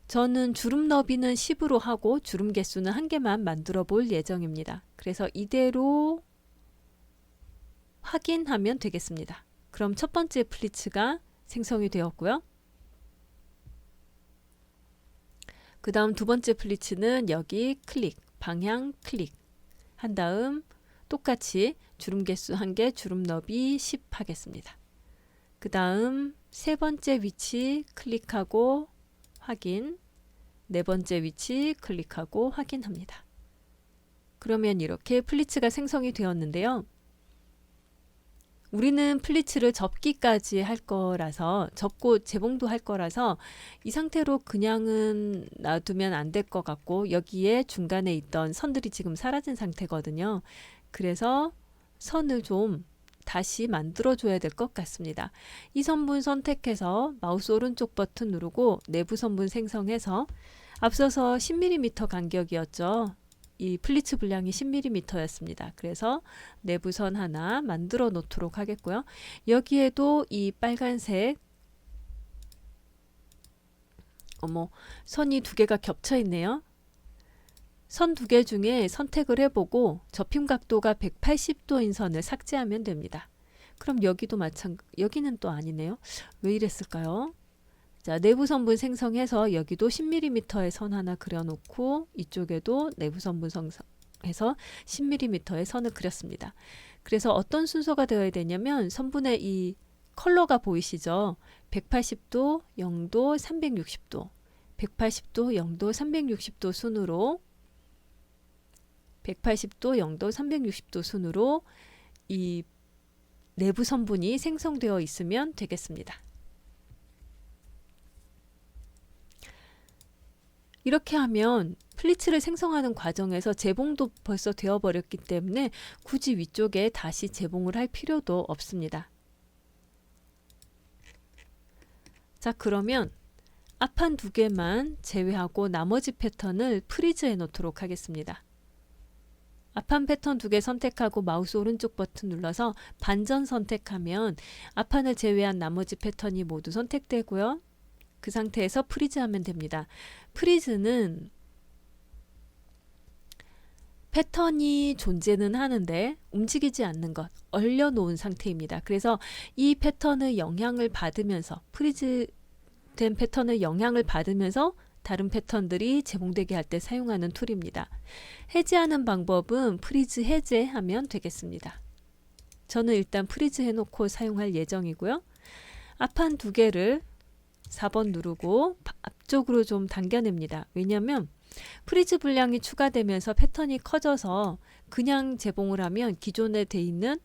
저는 주름 너비는 10으로 하고 주름 개수는 1개만 만들어 볼 예정입니다. 그래서 이대로 확인하면 되겠습니다. 그럼 첫 번째 플리츠가 생성이 되었고요. 그 다음 두 번째 플리츠는 여기 클릭, 방향 클릭 한 다음 똑같이 주름 개수 1개, 주름 너비 10 하겠습니다. 그 다음 세 번째 위치 클릭하고 확인, 네 번째 위치 클릭하고 확인합니다. 그러면 이렇게 플리츠가 생성이 되었는데요. 우리는 플리츠를 접기까지 할 거라서 접고 재봉도 할 거라서 이 상태로 그냥은 놔두면 안 될 것 같고 여기에 중간에 있던 선들이 지금 사라진 상태거든요. 그래서 선을 좀 다시 만들어 줘야 될 것 같습니다. 이 선분 선택해서 마우스 오른쪽 버튼 누르고 내부 선분 생성해서 앞서서 10mm 간격이었죠. 이 플리츠 분량이 10mm였습니다. 그래서 내부선 하나 만들어 놓도록 하겠고요. 여기에도 이 빨간색 선이 2개가 겹쳐 있네요. 선 2개 중에 선택을 해보고 접힘 각도가 180도인 선을 삭제하면 됩니다. 그럼 여기도 여기는 또 아니네요. 왜 이랬을까요? 자, 내부 선분 생성해서 여기도 10mm의 선 하나 그려놓고 이쪽에도 내부 선분 생성해서 10mm의 선을 그렸습니다. 그래서 어떤 순서가 되어야 되냐면 선분의 이 컬러가 보이시죠? 180도, 0도, 360도 180도, 0도, 360도 순으로 180도, 0도, 360도 순으로 이 내부 선분이 생성되어 있으면 되겠습니다. 이렇게 하면 플리츠를 생성하는 과정에서 재봉도 벌써 되어버렸기 때문에 굳이 위쪽에 다시 재봉을 할 필요도 없습니다. 자, 그러면 앞판 두 개만 제외하고 나머지 패턴을 프리즈해 놓도록 하겠습니다. 앞판 패턴 두 개 선택하고 마우스 오른쪽 버튼 눌러서 반전 선택하면 앞판을 제외한 나머지 패턴이 모두 선택되고요. 그 상태에서 프리즈하면 됩니다. 프리즈는 패턴이 존재는 하는데 움직이지 않는 것, 얼려놓은 상태입니다. 그래서 이 패턴의 영향을 받으면서 프리즈된 패턴의 영향을 받으면서 다른 패턴들이 제공되게 할 때 사용하는 툴입니다. 해제하는 방법은 프리즈 해제하면 되겠습니다. 저는 일단 프리즈 해놓고 사용할 예정이고요. 앞판 두 개를 4번 누르고 앞쪽으로 좀 당겨냅니다. 왜냐하면 프리즈 분량이 추가되면서 패턴이 커져서 그냥 제봉을 하면 기존에 돼 있는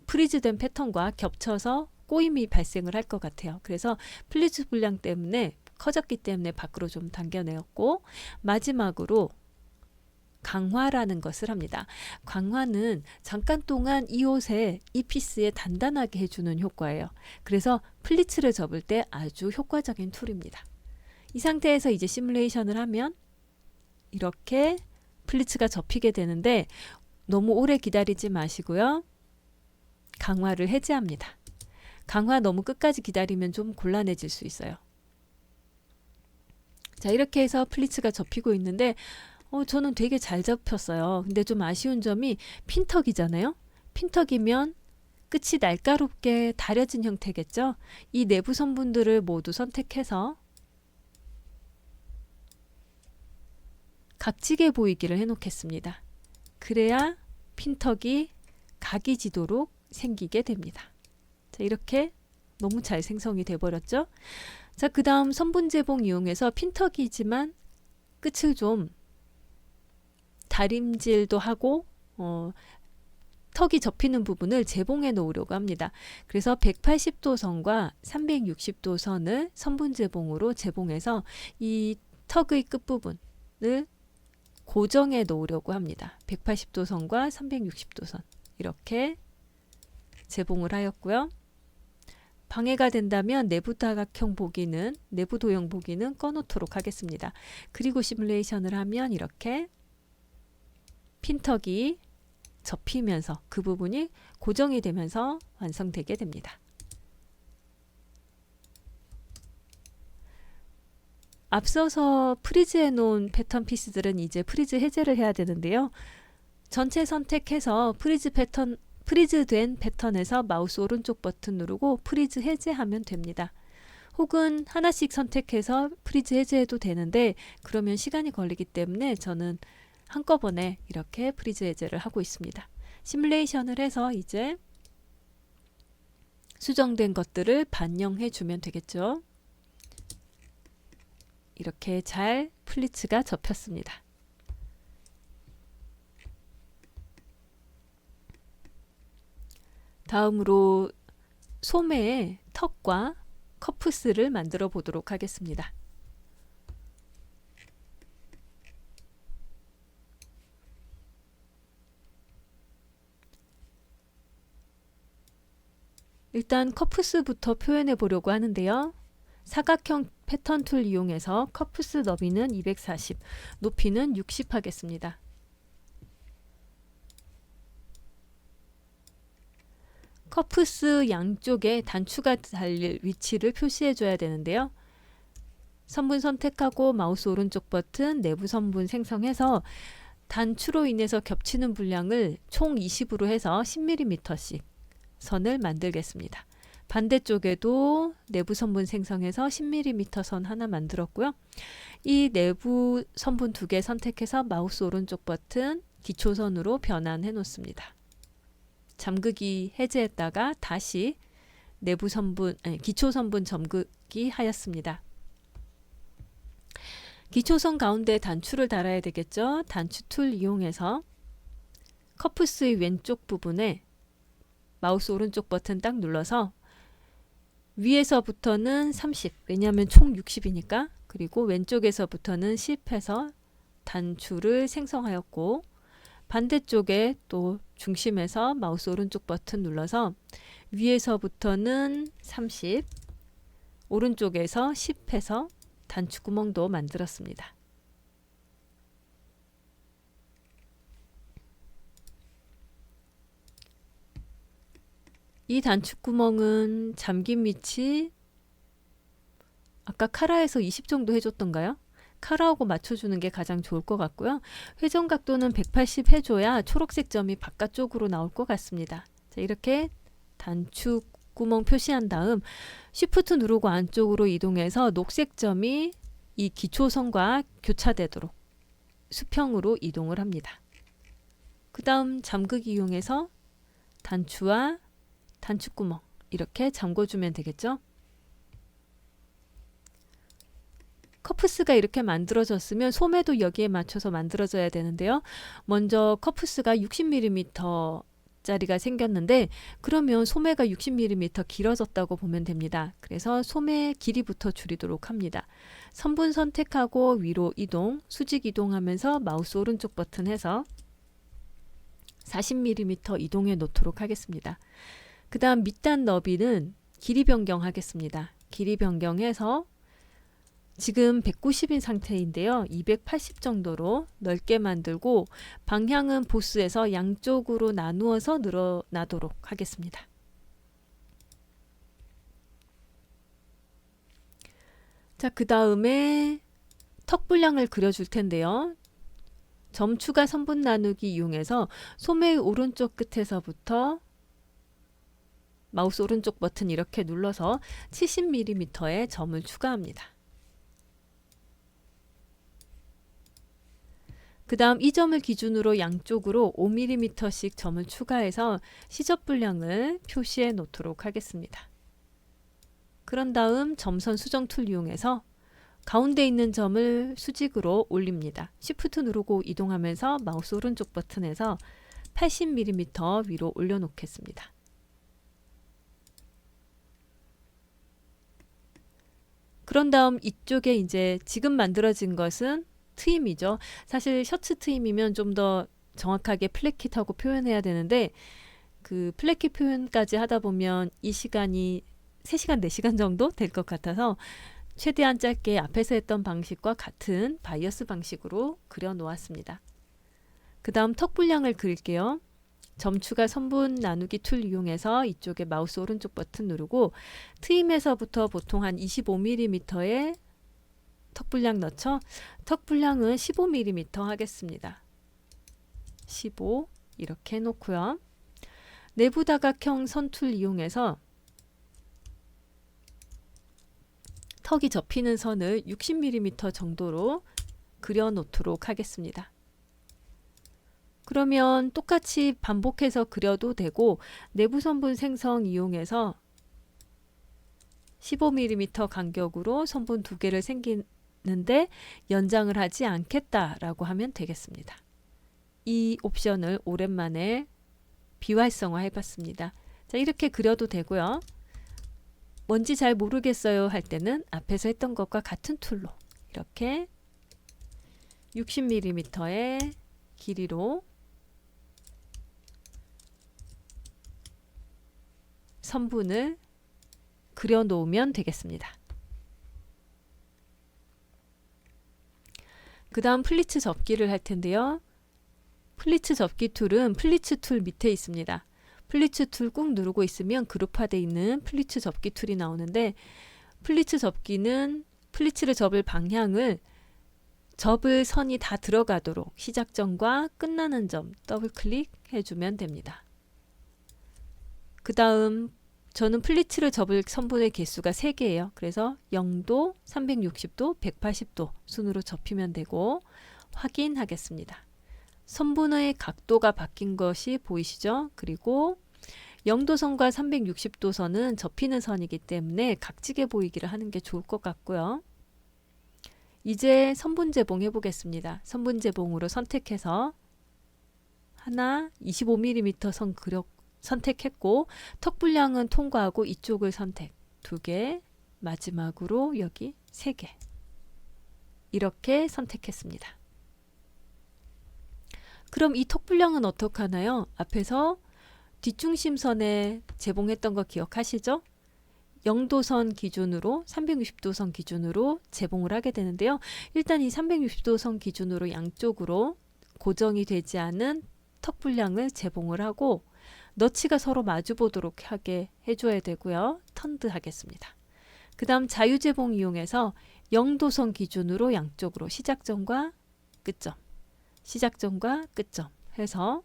프리즈된 패턴과 겹쳐서 꼬임이 발생을 할 것 같아요. 그래서 프리즈 분량 때문에 커졌기 때문에 밖으로 좀 당겨내었고, 마지막으로 강화라는 것을 합니다. 강화는 잠깐 동안 이 옷에, 이 피스에 단단하게 해주는 효과예요. 그래서 플리츠를 접을 때 아주 효과적인 툴입니다. 이 상태에서 이제 시뮬레이션을 하면 이렇게 플리츠가 접히게 되는데 너무 오래 기다리지 마시고요. 강화를 해제합니다. 강화 너무 끝까지 기다리면 좀 곤란해질 수 있어요. 자, 이렇게 해서 플리츠가 접히고 있는데 저는 되게 잘 접혔어요. 근데 좀 아쉬운 점이 핀턱이잖아요. 핀턱이면 끝이 날카롭게 다려진 형태겠죠. 이 내부 선분들을 모두 선택해서 각지게 보이기를 해놓겠습니다. 그래야 핀턱이 각이 지도록 생기게 됩니다. 자, 이렇게 너무 잘 생성이 돼버렸죠. 자, 그 다음 선분재봉 이용해서 핀턱이지만 끝을 좀 다림질도 하고 턱이 접히는 부분을 재봉해 놓으려고 합니다. 그래서 180도 선과 360도 선을 선분재봉으로 재봉해서 이 턱의 끝부분을 고정해 놓으려고 합니다. 180도 선과 360도 선 이렇게 재봉을 하였고요. 방해가 된다면 내부 다각형 보기는, 내부 도형 보기는 꺼놓도록 하겠습니다. 그리고 시뮬레이션을 하면 이렇게 핀턱이 접히면서 그 부분이 고정이 되면서 완성되게 됩니다. 앞서서 프리즈해 놓은 패턴 피스들은 이제 프리즈 해제를 해야 되는데요. 전체 선택해서 프리즈된 패턴에서 마우스 오른쪽 버튼 누르고 프리즈 해제하면 됩니다. 혹은 하나씩 선택해서 프리즈 해제해도 되는데 그러면 시간이 걸리기 때문에 저는 한꺼번에 이렇게 프리즈 해제를 하고 있습니다. 시뮬레이션을 해서 이제 수정된 것들을 반영해 주면 되겠죠. 이렇게 잘 플리츠가 접혔습니다. 다음으로 소매의 턱과 커프스를 만들어 보도록 하겠습니다. 일단 커프스부터 표현해 보려고 하는데요. 사각형 패턴 툴 이용해서 커프스 너비는 240, 높이는 60 하겠습니다. 커프스 양쪽에 단추가 달릴 위치를 표시해 줘야 되는데요. 선분 선택하고 마우스 오른쪽 버튼 내부 선분 생성해서 단추로 인해서 겹치는 분량을 총 20으로 해서 10mm씩 선을 만들겠습니다. 반대쪽에도 내부 선분 생성해서 10mm 선 하나 만들었고요. 이 내부 선분 두 개 선택해서 마우스 오른쪽 버튼 기초선으로 변환해 놓습니다. 잠그기 해제했다가 다시 내부 선분, 기초 선분 잠그기 하였습니다. 기초선 가운데 단추를 달아야 되겠죠. 단추 툴 이용해서 커프스의 왼쪽 부분에 마우스 오른쪽 버튼 딱 눌러서 위에서부터는 30, 왜냐하면 총 60이니까, 그리고 왼쪽에서부터는 10 해서 단추를 생성하였고, 반대쪽에 또 중심에서 마우스 오른쪽 버튼 눌러서 위에서부터는 30, 오른쪽에서 10 해서 단추 구멍도 만들었습니다. 이 단추구멍은 잠긴 위치 아까 카라에서 20 정도 해줬던가요? 카라하고 맞춰주는 게 가장 좋을 것 같고요. 회전 각도는 180 해줘야 초록색 점이 바깥쪽으로 나올 것 같습니다. 자, 이렇게 단추구멍 표시한 다음 Shift 누르고 안쪽으로 이동해서 녹색 점이 이 기초선과 교차되도록 수평으로 이동을 합니다. 그 다음 잠그기 이용해서 단추와 단추구멍 이렇게 잠궈주면 되겠죠. 커프스가 이렇게 만들어졌으면 소매도 여기에 맞춰서 만들어져야 되는데요. 먼저 커프스가 60mm 짜리가 생겼는데 그러면 소매가 60mm 길어졌다고 보면 됩니다. 그래서 소매 길이부터 줄이도록 합니다. 선분 선택하고 위로 이동, 수직 이동하면서 마우스 오른쪽 버튼 해서 40mm 이동해 놓도록 하겠습니다. 그 다음 밑단 너비는 길이 변경하겠습니다. 길이 변경해서 지금 190인 상태인데요. 280 정도로 넓게 만들고 방향은 보스에서 양쪽으로 나누어서 늘어나도록 하겠습니다. 자, 그 다음에 턱 분량을 그려줄 텐데요. 점 추가 선분 나누기 이용해서 소매의 오른쪽 끝에서부터 마우스 오른쪽 버튼 이렇게 눌러서 70mm의 점을 추가합니다. 그 다음 이 점을 기준으로 양쪽으로 5mm씩 점을 추가해서 시접 분량을 표시해 놓도록 하겠습니다. 그런 다음 점선 수정 툴 이용해서 가운데 있는 점을 수직으로 올립니다. Shift 누르고 이동하면서 마우스 오른쪽 버튼에서 80mm 위로 올려놓겠습니다. 그런 다음 이쪽에 이제 지금 만들어진 것은 트임이죠. 사실 셔츠 트임이면 좀 더 정확하게 플랫킷하고 표현해야 되는데 그 플랫킷 표현까지 하다 보면 이 시간이 3시간, 4시간 정도 될 것 같아서 최대한 짧게 앞에서 했던 방식과 같은 바이어스 방식으로 그려 놓았습니다. 그 다음 턱 분량을 그릴게요. 점 추가 선분 나누기 툴 이용해서 이쪽에 마우스 오른쪽 버튼 누르고 트임에서부터 보통 한 25mm의 턱 분량 넣죠. 턱 분량은 15mm 하겠습니다. 15 이렇게 해놓고요. 내부 다각형 선툴 이용해서 턱이 접히는 선을 60mm 정도로 그려 놓도록 하겠습니다. 그러면 똑같이 반복해서 그려도 되고 내부 선분 생성 이용해서 15mm 간격으로 선분 2개를 생기는데 연장을 하지 않겠다라고 하면 되겠습니다. 이 옵션을 오랜만에 비활성화 해봤습니다. 자, 이렇게 그려도 되고요. 뭔지 잘 모르겠어요 할 때는 앞에서 했던 것과 같은 툴로 이렇게 60mm의 길이로 선분을 그려 놓으면 되겠습니다. 그 다음 플리츠 접기를 할 텐데요. 플리츠 접기 툴은 플리츠 툴 밑에 있습니다. 플리츠 툴 꾹 누르고 있으면 그룹화되어 있는 플리츠 접기 툴이 나오는데 플리츠 접기는 플리츠를 접을 방향을 접을 선이 다 들어가도록 시작점과 끝나는 점 더블 클릭해 주면 됩니다. 그 다음 저는 플리츠를 접을 선분의 개수가 3개예요. 그래서 0도, 360도, 180도 순으로 접히면 되고 확인하겠습니다. 선분의 각도가 바뀐 것이 보이시죠? 그리고 0도선과 360도선은 접히는 선이기 때문에 각지게 보이기를 하는 게 좋을 것 같고요. 이제 선분 재봉 해보겠습니다. 선분 재봉으로 선택해서 하나 25mm 선 선택했고 턱 분량은 통과하고 이쪽을 선택 2개, 마지막으로 여기 3개 이렇게 선택했습니다. 그럼 이 턱 분량은 어떻게 하나요? 앞에서 뒷중심선에 재봉했던 거 기억하시죠? 0도선 기준으로 360도선 기준으로 재봉을 하게 되는데요. 일단 이 360도선 기준으로 양쪽으로 고정이 되지 않은 턱 분량을 재봉을 하고 너치가 서로 마주 보도록 하게 해줘야 되고요. 턴드 하겠습니다. 그 다음 자유재봉 이용해서 0도선 기준으로 양쪽으로 시작점과 끝점, 시작점과 끝점 해서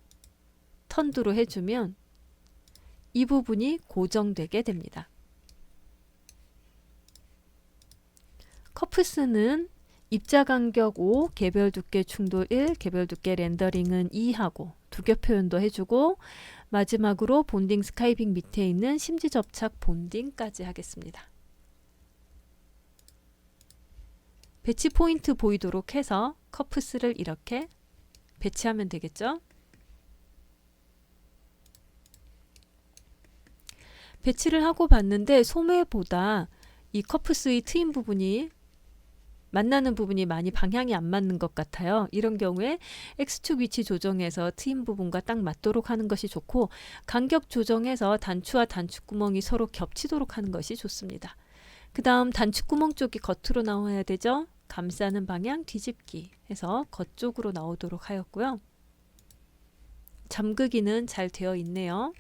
턴드로 해주면 이 부분이 고정되게 됩니다. 커프스는 입자 간격 5, 개별 두께 충돌 1, 개별 두께 렌더링은 2 하고 두께 표현도 해주고 마지막으로 본딩 스카이빙 밑에 있는 심지 접착 본딩까지 하겠습니다. 배치 포인트 보이도록 해서 커프스를 이렇게 배치하면 되겠죠. 배치를 하고 봤는데 소매보다 이 커프스의 트임 부분이 만나는 부분이 많이 방향이 안 맞는 것 같아요. 이런 경우에 X축 위치 조정해서 트임 부분과 딱 맞도록 하는 것이 좋고 간격 조정해서 단추와 단추구멍이 서로 겹치도록 하는 것이 좋습니다. 그 다음 단추구멍 쪽이 겉으로 나와야 되죠. 감싸는 방향 뒤집기 해서 겉쪽으로 나오도록 하였고요. 잠그기는 잘 되어 있네요.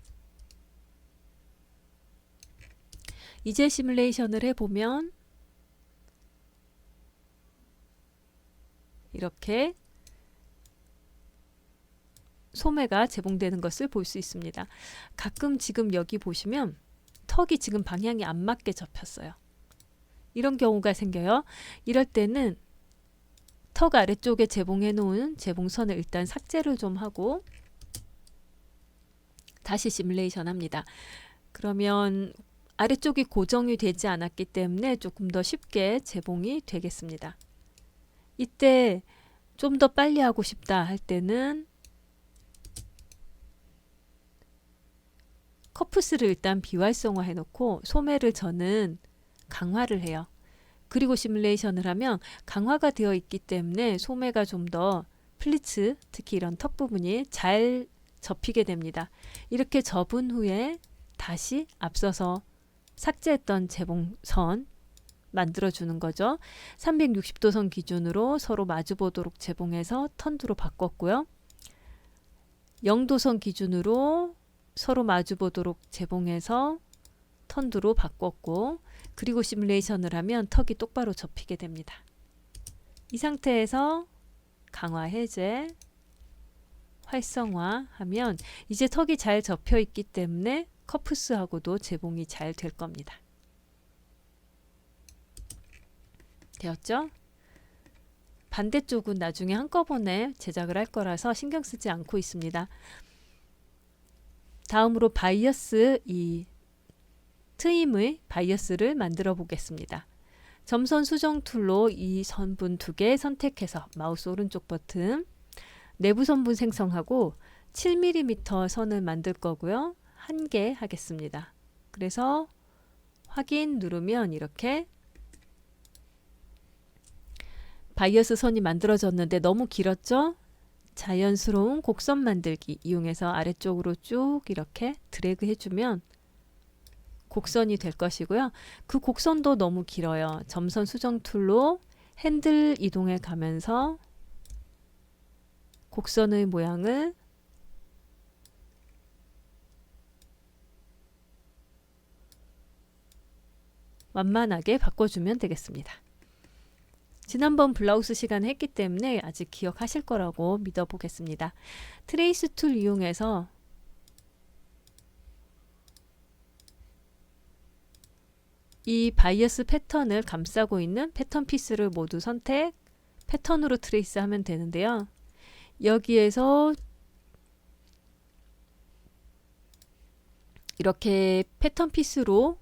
이제 시뮬레이션을 해보면 이렇게 소매가 재봉되는 것을 볼 수 있습니다. 가끔 지금 여기 보시면 턱이 지금 방향이 안 맞게 접혔어요. 이런 경우가 생겨요. 이럴 때는 턱 아래쪽에 재봉해 놓은 재봉선을 일단 삭제를 좀 하고 다시 시뮬레이션 합니다. 그러면 아래쪽이 고정이 되지 않았기 때문에 조금 더 쉽게 재봉이 되겠습니다. 이때 좀 더 빨리 하고 싶다 할 때는 커프스를 일단 비활성화 해놓고 소매를 저는 강화를 해요. 그리고 시뮬레이션을 하면 강화가 되어 있기 때문에 소매가 좀 더 플리츠, 특히 이런 턱 부분이 잘 접히게 됩니다. 이렇게 접은 후에 다시 앞서서 삭제했던 재봉선 만들어주는 거죠. 360도선 기준으로 서로 마주보도록 재봉해서 턴드로 바꿨고요. 0도선 기준으로 서로 마주보도록 재봉해서 턴드로 바꿨고 그리고 시뮬레이션을 하면 턱이 똑바로 접히게 됩니다. 이 상태에서 강화 해제, 활성화하면 이제 턱이 잘 접혀 있기 때문에 커프스하고도 재봉이 잘 될 겁니다. 되었죠? 반대쪽은 나중에 한꺼번에 제작을 할 거라서 신경 쓰지 않고 있습니다. 다음으로 바이어스, 이 트임의 바이어스를 만들어 보겠습니다. 점선 수정 툴로 이 선분 2개 선택해서 마우스 오른쪽 버튼 내부 선분 생성하고 7mm 선을 만들 거고요. 1개 하겠습니다. 그래서 확인 누르면 이렇게 바이어스 선이 만들어졌는데 너무 길었죠? 자연스러운 곡선 만들기 이용해서 아래쪽으로 쭉 이렇게 드래그 해주면 곡선이 될 것이고요. 그 곡선도 너무 길어요. 점선 수정 툴로 핸들 이동해 가면서 곡선의 모양을 완만하게 바꿔주면 되겠습니다. 지난번 블라우스 시간에 했기 때문에 아직 기억하실 거라고 믿어보겠습니다. 트레이스 툴 이용해서 이 바이어스 패턴을 감싸고 있는 패턴 피스를 모두 선택, 패턴으로 트레이스 하면 되는데요. 여기에서 이렇게 패턴 피스로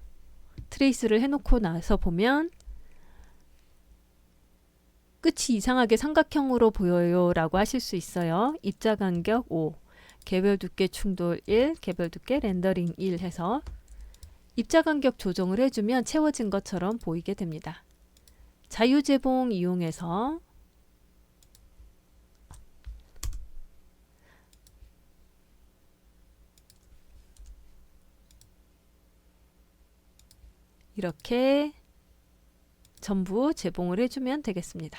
트레이스를 해놓고 나서 보면 끝이 이상하게 삼각형으로 보여요 라고 하실 수 있어요. 입자 간격 5, 개별 두께 충돌 1, 개별 두께 렌더링 1 해서 입자 간격 조정을 해주면 채워진 것처럼 보이게 됩니다. 자유재봉 이용해서 이렇게 전부 재봉을 해주면 되겠습니다.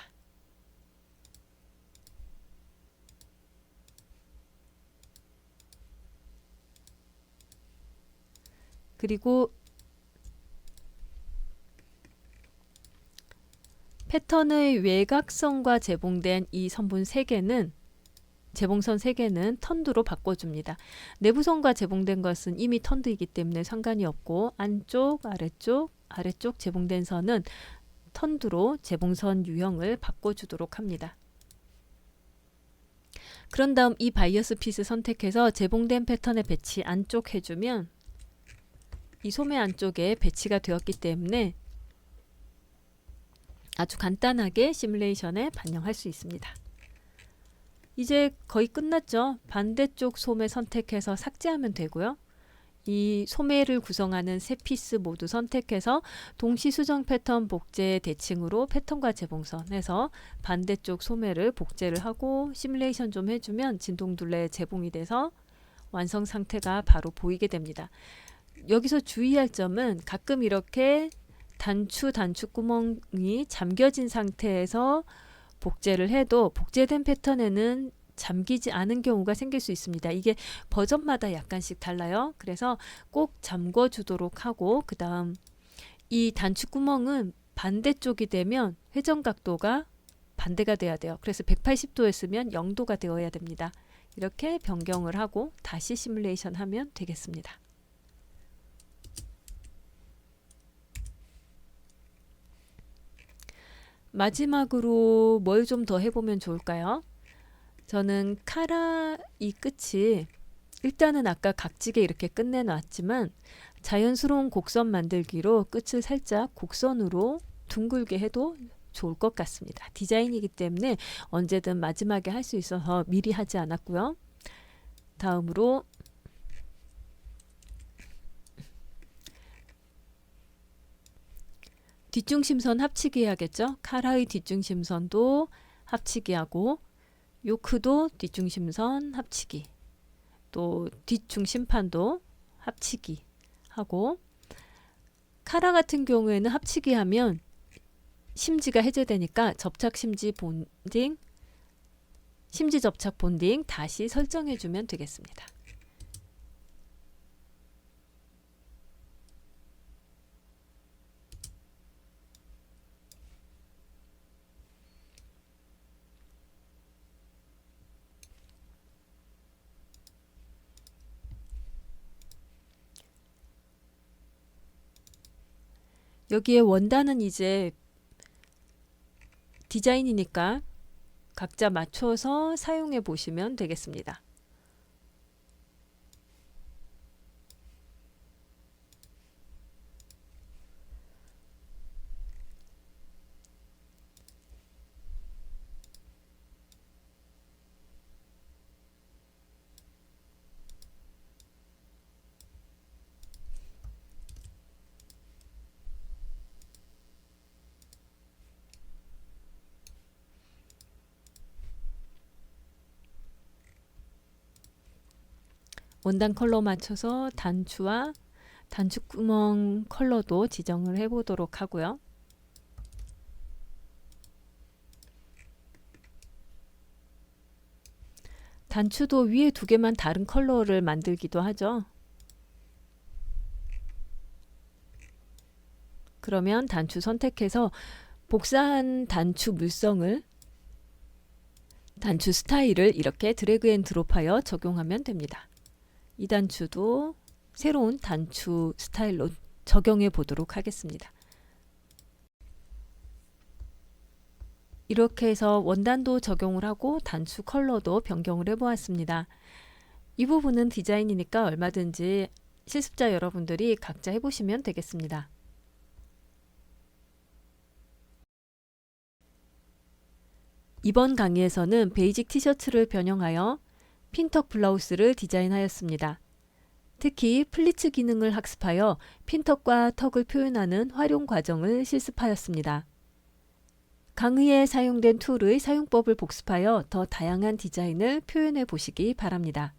그리고 패턴의 외곽선과 재봉된 이 선분 3개는 재봉선 3개는 턴두로 바꿔줍니다. 내부선과 재봉된 것은 이미 턴두이기 때문에 상관이 없고 안쪽, 아래쪽 재봉된 선은 턴두로 재봉선 유형을 바꿔주도록 합니다. 그런 다음 이 바이어스 핏을 선택해서 재봉된 패턴의 배치 안쪽 해주면 이 소매 안쪽에 배치가 되었기 때문에 아주 간단하게 시뮬레이션에 반영할 수 있습니다. 이제 거의 끝났죠. 반대쪽 소매 선택해서 삭제하면 되고요. 이 소매를 구성하는 세 피스 모두 선택해서 동시 수정 패턴 복제 대칭으로 패턴과 재봉선 해서 반대쪽 소매를 복제를 하고 시뮬레이션 좀 해주면 진동둘레 재봉이 돼서 완성 상태가 바로 보이게 됩니다. 여기서 주의할 점은 가끔 이렇게 단추 구멍이 잠겨진 상태에서 복제를 해도 복제된 패턴에는 잠기지 않은 경우가 생길 수 있습니다. 이게 버전마다 약간씩 달라요. 그래서 꼭 잠궈 주도록 하고 그 다음 이 단추 구멍은 반대쪽이 되면 회전 각도가 반대가 돼야 돼요. 그래서 180도였으면 0도가 되어야 됩니다. 이렇게 변경을 하고 다시 시뮬레이션 하면 되겠습니다. 마지막으로 뭘 좀 더 해보면 좋을까요? 저는 카라 이 끝이 일단은 아까 각지게 이렇게 끝내놨지만 자연스러운 곡선 만들기로 끝을 살짝 곡선으로 둥글게 해도 좋을 것 같습니다. 디자인이기 때문에 언제든 마지막에 할 수 있어서 미리 하지 않았고요. 다음으로 뒷중심선 합치기 해야겠죠. 카라의 뒷중심선도 합치기 하고 요크도 뒷중심선 합치기, 또 뒷중심판도 합치기 하고, 카라 같은 경우에는 합치기 하면 심지가 해제되니까 접착 심지 본딩, 심지 접착 본딩 다시 설정해 주면 되겠습니다. 여기에 원단은 이제 디자인이니까 각자 맞춰서 사용해 보시면 되겠습니다. 원단 컬러 맞춰서 단추와 단추 구멍 컬러도 지정을 해 보도록 하고요. 단추도 위에 2개만 다른 컬러를 만들기도 하죠. 그러면 단추 선택해서 복사한 단추 물성을, 단추 스타일을 이렇게 드래그 앤 드롭하여 적용하면 됩니다. 이 단추도 새로운 단추 스타일로 적용해 보도록 하겠습니다. 이렇게 해서 원단도 적용을 하고 단추 컬러도 변경을 해 보았습니다. 이 부분은 디자인이니까 얼마든지 실습자 여러분들이 각자 해보시면 되겠습니다. 이번 강의에서는 베이직 티셔츠를 변형하여 핀턱 블라우스를 디자인하였습니다. 특히 플리츠 기능을 학습하여 핀턱과 턱을 표현하는 활용 과정을 실습하였습니다. 강의에 사용된 툴의 사용법을 복습하여 더 다양한 디자인을 표현해 보시기 바랍니다.